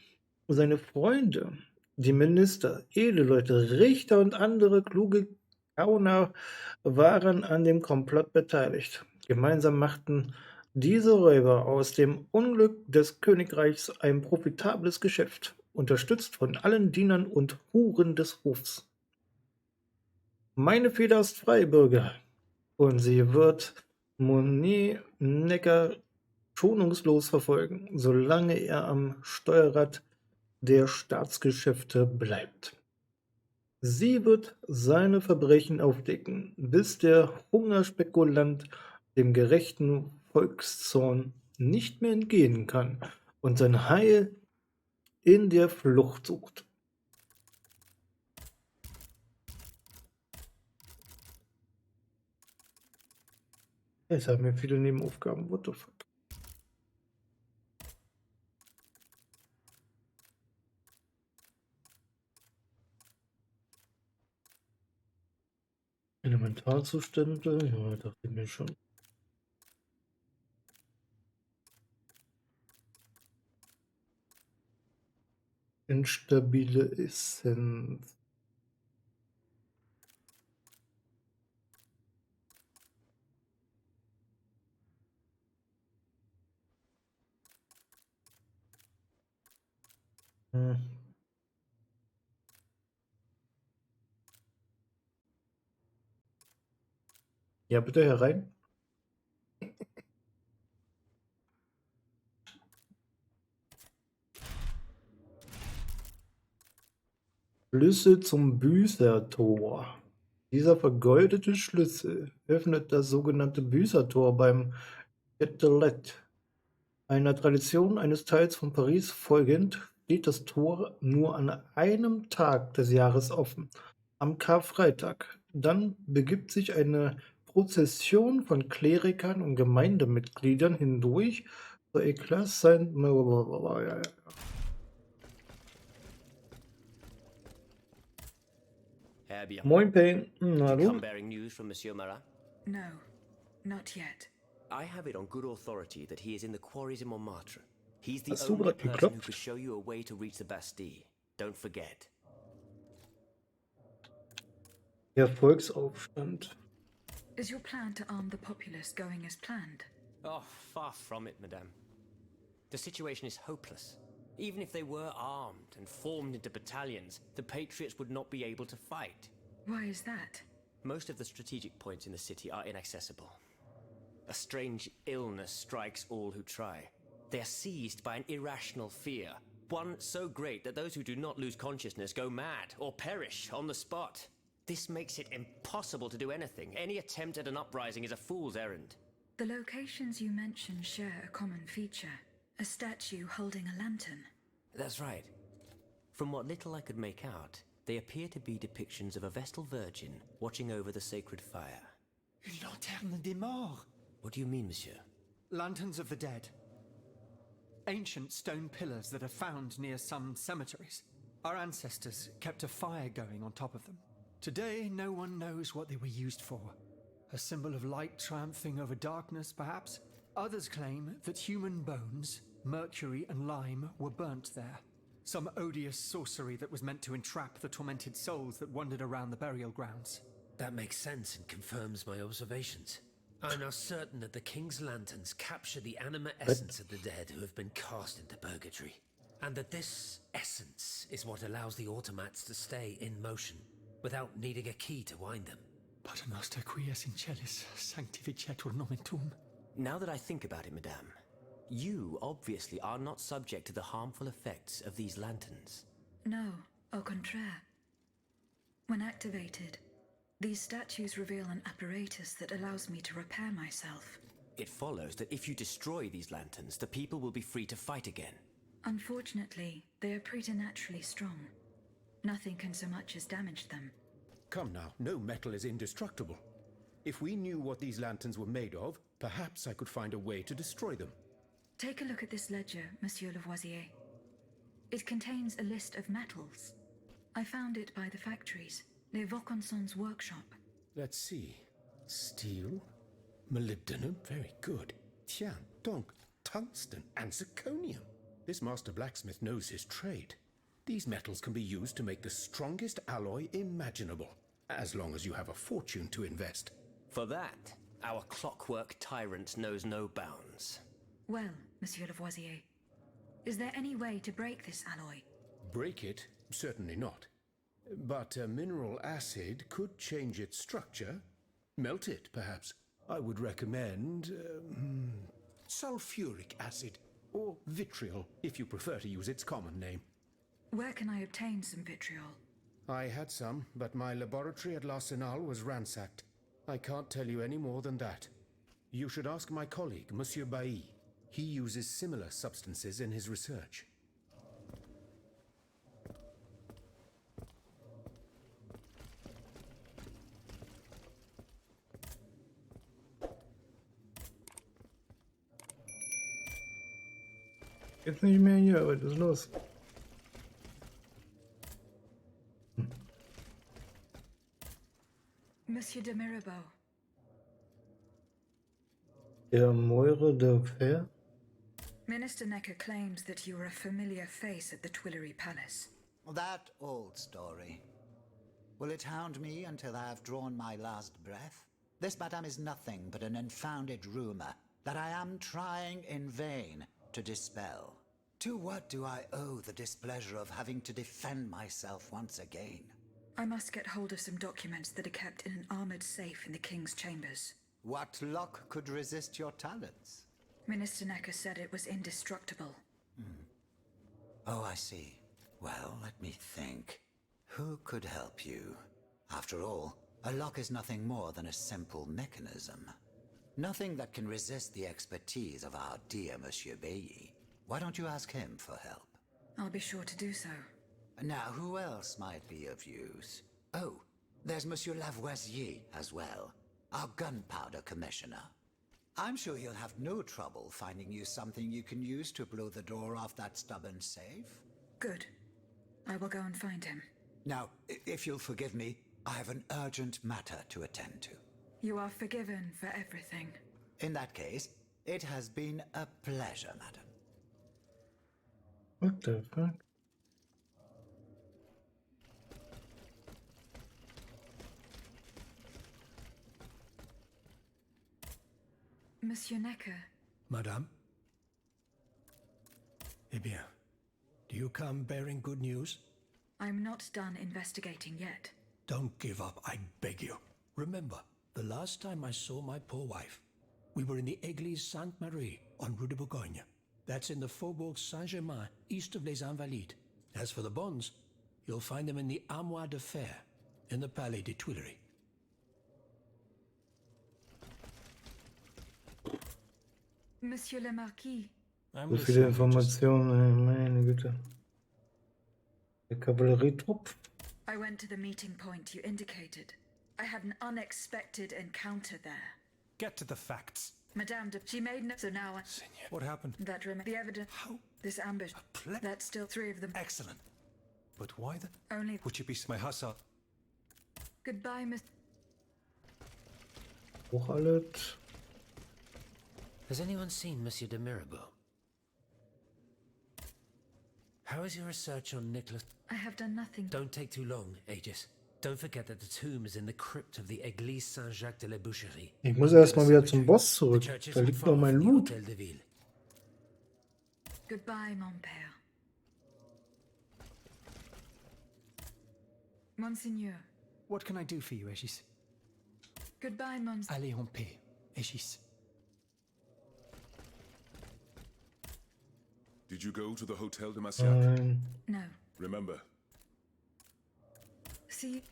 Seine Freunde, die Minister, Edelleute, Richter und andere kluge Gauner waren an dem Komplott beteiligt. Gemeinsam machten Diese Räuber aus dem Unglück des Königreichs ein profitables Geschäft, unterstützt von allen Dienern und Huren des Hofs. Meine Feder ist frei, Bürger, und sie wird Monet Necker schonungslos verfolgen, solange er am Steuerrad der Staatsgeschäfte bleibt. Sie wird seine Verbrechen aufdecken, bis der Hungerspekulant dem gerechten Volkszorn nicht mehr entgehen kann und sein Heil in der Flucht sucht. Jetzt haben wir viele Nebenaufgaben. What the fuck? Elementarzustände, ja, dachte ich mir schon. Instabile Essenz. Ja, bitte herein. Schlüssel zum Büßertor. Dieser vergoldete Schlüssel öffnet das sogenannte Büßertor beim Châtelet. Einer Tradition eines Teils von Paris folgend steht das Tor nur an einem Tag des Jahres offen, am Karfreitag. Dann begibt sich eine Prozession von Klerikern und Gemeindemitgliedern hindurch zur Éclat Saint. Moin, Payne. Hallo? Come bearing news from Monsieur Marat? No, not yet. I have it on good authority that he is in the quarries in Montmartre. He's the Hast du only grad person who geklopft? could show you a way to reach the Bastille. Don't forget. Der Volksaufstand. Is your plan to arm the populace going as planned? Oh, far from it, madame. The situation is hopeless. Even if they were armed and formed into battalions, the Patriots would not be able to fight. Why is that? Most of the strategic points in the city are inaccessible. A strange illness strikes all who try. They are seized by an irrational fear, one so great that those who do not lose consciousness go mad or perish on the spot. This makes it impossible to do anything. Any attempt at an uprising is a fool's errand. The locations you mentioned share a common feature. A statue holding a lantern. That's right. From what little I could make out, they appear to be depictions of a Vestal Virgin watching over the sacred fire. Une lanterne des morts. What do you mean, monsieur? Lanterns of the dead. Ancient stone pillars that are found near some cemeteries. Our ancestors kept a fire going on top of them. Today, no one knows what they were used for. A symbol of light triumphing over darkness, perhaps? Others claim that human bones, mercury and lime, were burnt there. Some odious sorcery that was meant to entrap the tormented souls that wandered around the burial grounds. That makes sense and confirms my observations. I'm now certain that the King's lanterns capture the anima essence of the dead who have been cast into purgatory. And that this essence is what allows the automats to stay in motion, without needing a key to wind them. Pater noster qui es in celis, sanctificetur nomen tuum. Now that I think about it, madame, you obviously are not subject to the harmful effects of these lanterns. No, au contraire. When activated, these statues reveal an apparatus that allows me to repair myself. It follows that if you destroy these lanterns, the people will be free to fight again. Unfortunately, they are preternaturally strong. Nothing can so much as damage them. Come now, no metal is indestructible. If we knew what these lanterns were made of, perhaps I could find a way to destroy them. Take a look at this ledger, Monsieur Lavoisier. It contains a list of metals. I found it by the factories, near Vaucanson's workshop. Let's see. Steel, molybdenum, very good. Tiens, donc, tungsten and zirconium. This master blacksmith knows his trade. These metals can be used to make the strongest alloy imaginable, as long as you have a fortune to invest. For that, Our clockwork tyrant knows no bounds. Well, Monsieur Lavoisier, is there any way to break this alloy? Break it? Certainly not. But mineral acid could change its structure. Melt it, perhaps. I would recommend sulfuric acid, or vitriol, if you prefer to use its common name. Where can I obtain some vitriol? I had some, but my laboratory at L'Arsenal was ransacked. I can't tell you any more than that. You should ask my colleague, Monsieur Bailly. He uses similar substances in his research. Jetzt nicht mehr hier, was ist los? Monsieur de Mirabeau. Der Moire de Fer? Minister Necker claims that you were a familiar face at the Tuileries Palace. That old story. Will it hound me until I have drawn my last breath? This, madame, is nothing but an unfounded rumor that I am trying in vain to dispel. To what do I owe the displeasure of having to defend myself once again? I must get hold of some documents that are kept in an armored safe in the king's chambers. What lock could resist your talents? Minister Necker said it was indestructible. Oh, I see. Well, let me think. Who could help you? After all, a lock is nothing more than a simple mechanism. Nothing that can resist the expertise of our dear Monsieur Bailly. Why don't you ask him for help? I'll be sure to do so. Now, who else might be of use? Oh, there's Monsieur Lavoisier as well, our gunpowder commissioner. I'm sure he'll have no trouble finding you something you can use to blow the door off that stubborn safe. Good. I will go and find him. Now, if you'll forgive me, I have an urgent matter to attend to. You are forgiven for everything. In that case, it has been a pleasure, madam. What the fuck? Monsieur Necker. Madame? Eh bien, do you come bearing good news? I'm not done investigating yet. Don't give up, I beg you. Remember, the last time I saw my poor wife, we were in the Église Sainte-Marie on Rue de Bourgogne. That's in the Faubourg Saint-Germain, east of Les Invalides. As for the bonds, you'll find them in the Armoire de Fer, in the Palais des Tuileries. Monsieur le Marquis. So viele Informationen, meine Güte. Der Kavallerietrupp. I went to the meeting point you indicated. I had an unexpected encounter there. Get to the facts. Madame de... She made no... So now I... Seigneur. What happened? That the evidence... How? This ambush... That's still 3 of them. Excellent. But why the... Only... Would you be my hussar? Goodbye, Miss... Hoch alles. Has anyone seen Monsieur de Mirabeau? How is your research on Nicholas? I have done nothing. Don't take too long, Aegis. Don't forget that the tomb is in the crypt of the Église Saint-Jacques de la Boucherie. Ich muss erstmal wieder zum Boss zurück. Da liegt noch mein Loot. Goodbye, mon père. Monseigneur. What can I do for you, Aegis? Goodbye, Monseigneur. Allez en paix, Aegis. Did you go to the Hotel de Massiac? No. Remember. See?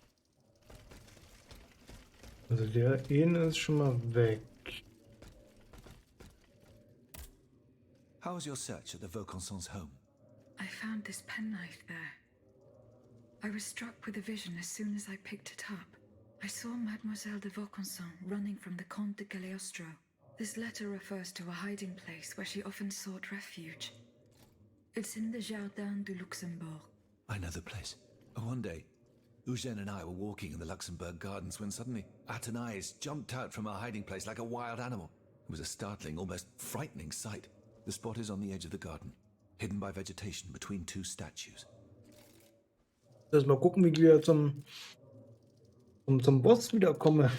Also der eine ist schon mal weg. How was your search at the Vaucansons' home? I found this penknife there. I was struck with a vision as soon as I picked it up. I saw Mademoiselle de Vaucanson running from the Comte de Cagliostro. This letter refers to a hiding place where she often sought refuge. It's in the Jardin du Luxembourg. I know the place. One day, Eugène and I were walking in the Luxembourg Gardens when suddenly Athénaïs jumped out from our hiding place like a wild animal. It was a startling, almost frightening sight. The spot is on the edge of the garden, hidden by vegetation between 2 statues. Lass mal gucken, wie ich wieder zum Boss wiederkomme.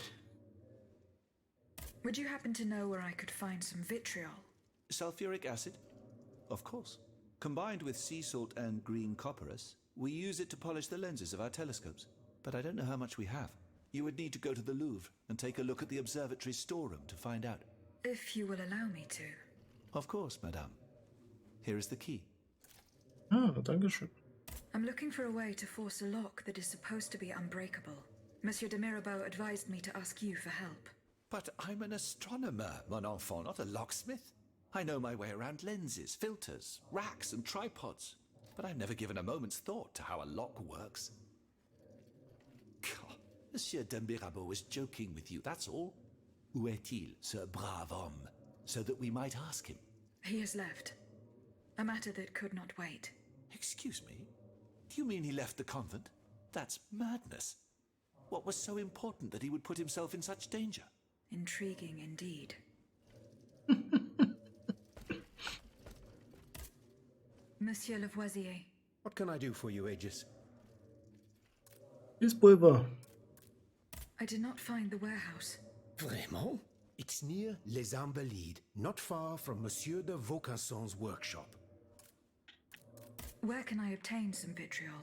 Would you happen to know where I could find some vitriol? Sulfuric acid? Of course. Combined with sea salt and green copperas, we use it to polish the lenses of our telescopes. But I don't know how much we have. You would need to go to the Louvre and take a look at the observatory's storeroom to find out. If you will allow me to. Of course, madame. Here is the key. Ah, danke schön. I'm looking for a way to force a lock that is supposed to be unbreakable. Monsieur de Mirabeau advised me to ask you for help. But I'm an astronomer, mon enfant, not a locksmith. I know my way around lenses, filters, racks, and tripods. But I've never given a moment's thought to how a lock works. God, Monsieur de Mirabeau was joking with you, that's all. Où est-il, ce brave homme? So that we might ask him. He has left. A matter that could not wait. Excuse me? Do you mean he left the convent? That's madness. What was so important that he would put himself in such danger? Intriguing indeed. Monsieur Lavoisier. What can I do for you, Aegis? Gießpulver. I did not find the warehouse. Vraiment? It's near Les Invalides, not far from Monsieur de Vaucanson's workshop. Where can I obtain some vitriol?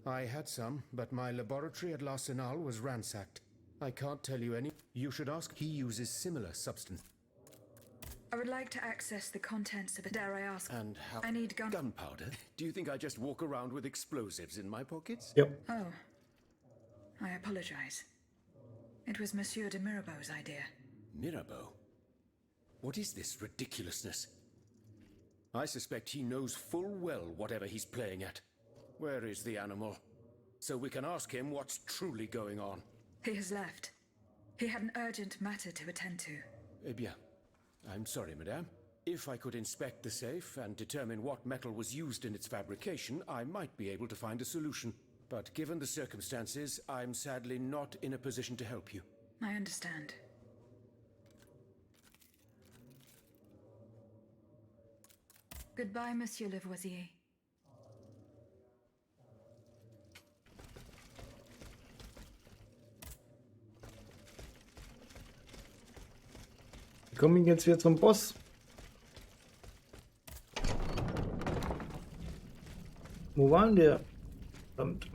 I had some, but my laboratory at L'Arsenal was ransacked. I can't tell you any. You should ask. He uses similar substance. I would like to access the contents of it. Dare I ask? And how? I need gunpowder. Do you think I just walk around with explosives in my pockets? Yep. Oh. I apologize. It was Monsieur de Mirabeau's idea. Mirabeau? What is this ridiculousness? I suspect he knows full well whatever he's playing at. Where is the animal? So we can ask him what's truly going on. He has left. He had an urgent matter to attend to. Eh bien, I'm sorry, madame. If I could inspect the safe and determine what metal was used in its fabrication, I might be able to find a solution. But given the circumstances, I'm sadly not in a position to help you. I understand. Goodbye, Monsieur Lavoisier. Wir kommen jetzt wieder zum Boss. Wo war denn der? Verdammt.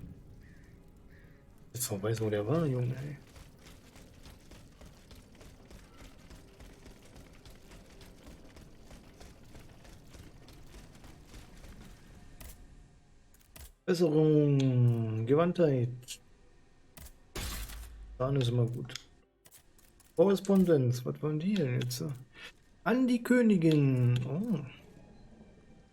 Jetzt noch weiß, wo der war, Junge, ey. Besserung, Gewandtheit. Dann ist immer gut. Korrespondenz, was wollen die denn jetzt? An die Königin. Oh.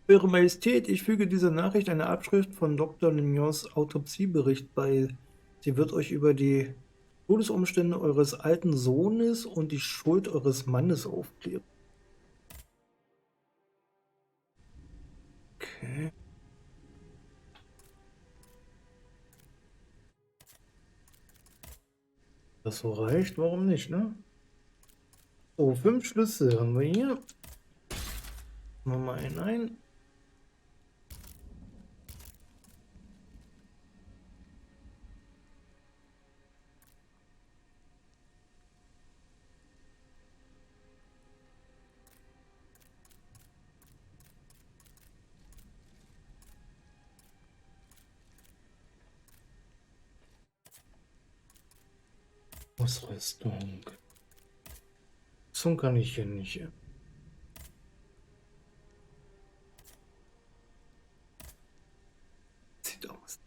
Eure Majestät, ich füge dieser Nachricht eine Abschrift von Dr. Lignons Autopsiebericht bei. Sie wird euch über die Todesumstände eures alten Sohnes und die Schuld eures Mannes aufklären. Okay. Das so reicht, warum nicht, ne? So, 5 Schlüssel haben wir hier. Machen wir mal einen ein. Ausrüstung. Rüstung kann ich hier nicht. Sieht aus.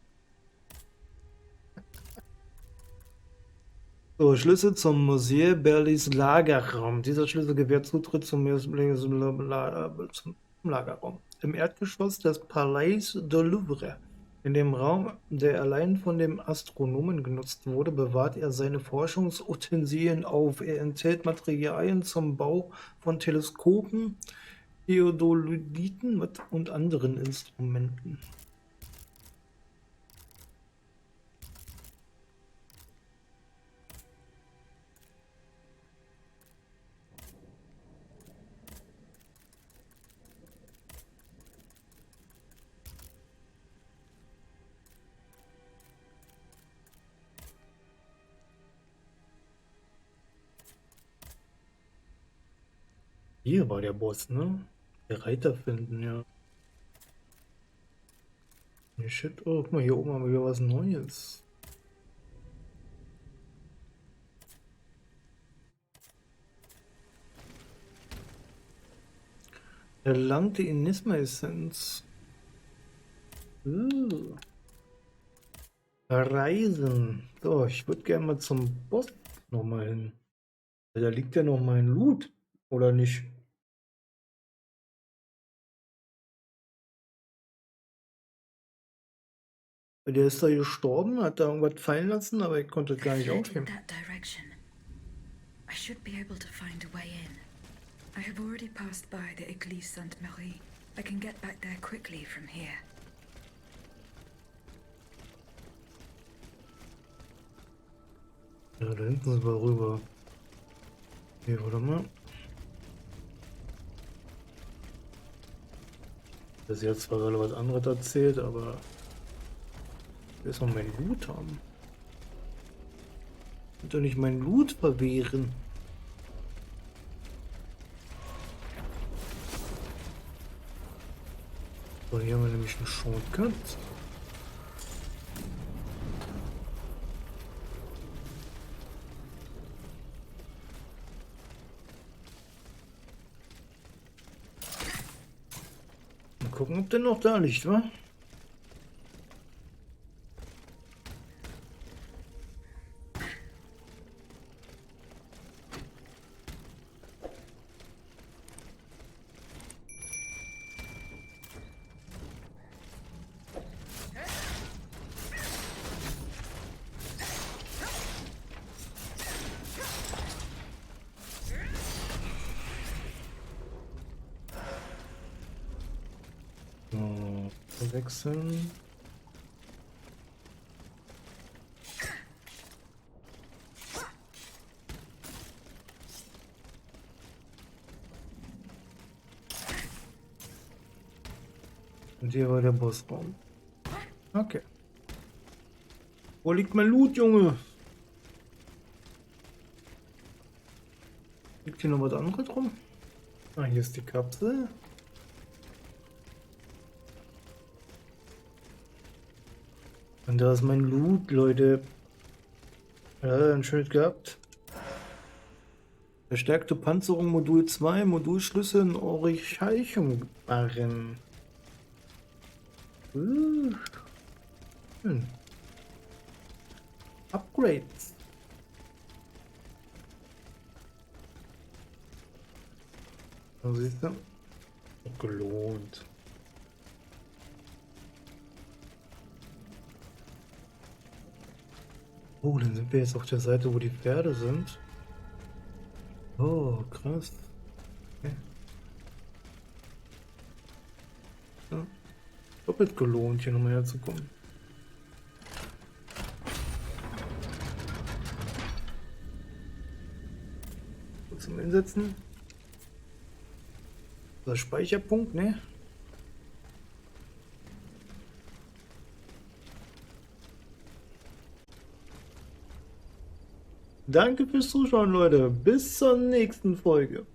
So, Schlüssel zum Musée Berlis Lagerraum. Dieser Schlüssel gewährt Zutritt zum Lagerraum. Im Erdgeschoss des Palais de Louvre. In dem Raum, der allein von dem Astronomen genutzt wurde, bewahrt er seine Forschungsutensilien auf. Er enthält Materialien zum Bau von Teleskopen, Theodoliten und anderen Instrumenten. hier war der Boss, ne? Der Reiter finden, ja. Nee, shit, oh, guck mal, hier oben haben wir wieder was Neues. Erlangte Enisma-Essenz. Reisen. So, ich würde gerne mal zum Boss nochmal hin. Da liegt ja noch mein Loot, oder nicht? Der ist da gestorben, hat da irgendwas fallen lassen, aber ich konnte es gar nicht aufheben. I should be able to find a way in. I have already passed by the Église Sainte-Marie. I can get back there quickly from here. Ja, da hinten sind wir rüber. Hier, warte mal. Das ist jetzt zwar gerade was anderes erzählt, aber ich will jetzt noch mein Loot haben. Ich will doch nicht mein Loot verwehren. So, hier haben wir nämlich einen Shortcut. Mal gucken, ob der noch da liegt, wa? Wechseln. Und hier war der Bossraum. Okay. Wo liegt mein Loot, Junge? Liegt hier noch was anderes rum? Ah, hier ist die Kapsel. Und da ist mein Loot, Leute. Ja, ein Schild gehabt. Verstärkte Panzerung Modul 2, Modulschlüssel in Orichaichung-Barren. Schön. Upgrades. So, siehst du? Gelohnt. Oh, dann sind wir jetzt auf der Seite, wo die Pferde sind. Oh, krass. Okay. Ja. Doppelt gelohnt, hier nochmal herzukommen. So, zum Einsetzen. Der Speicherpunkt, ne? Danke fürs Zuschauen, Leute. Bis zur nächsten Folge.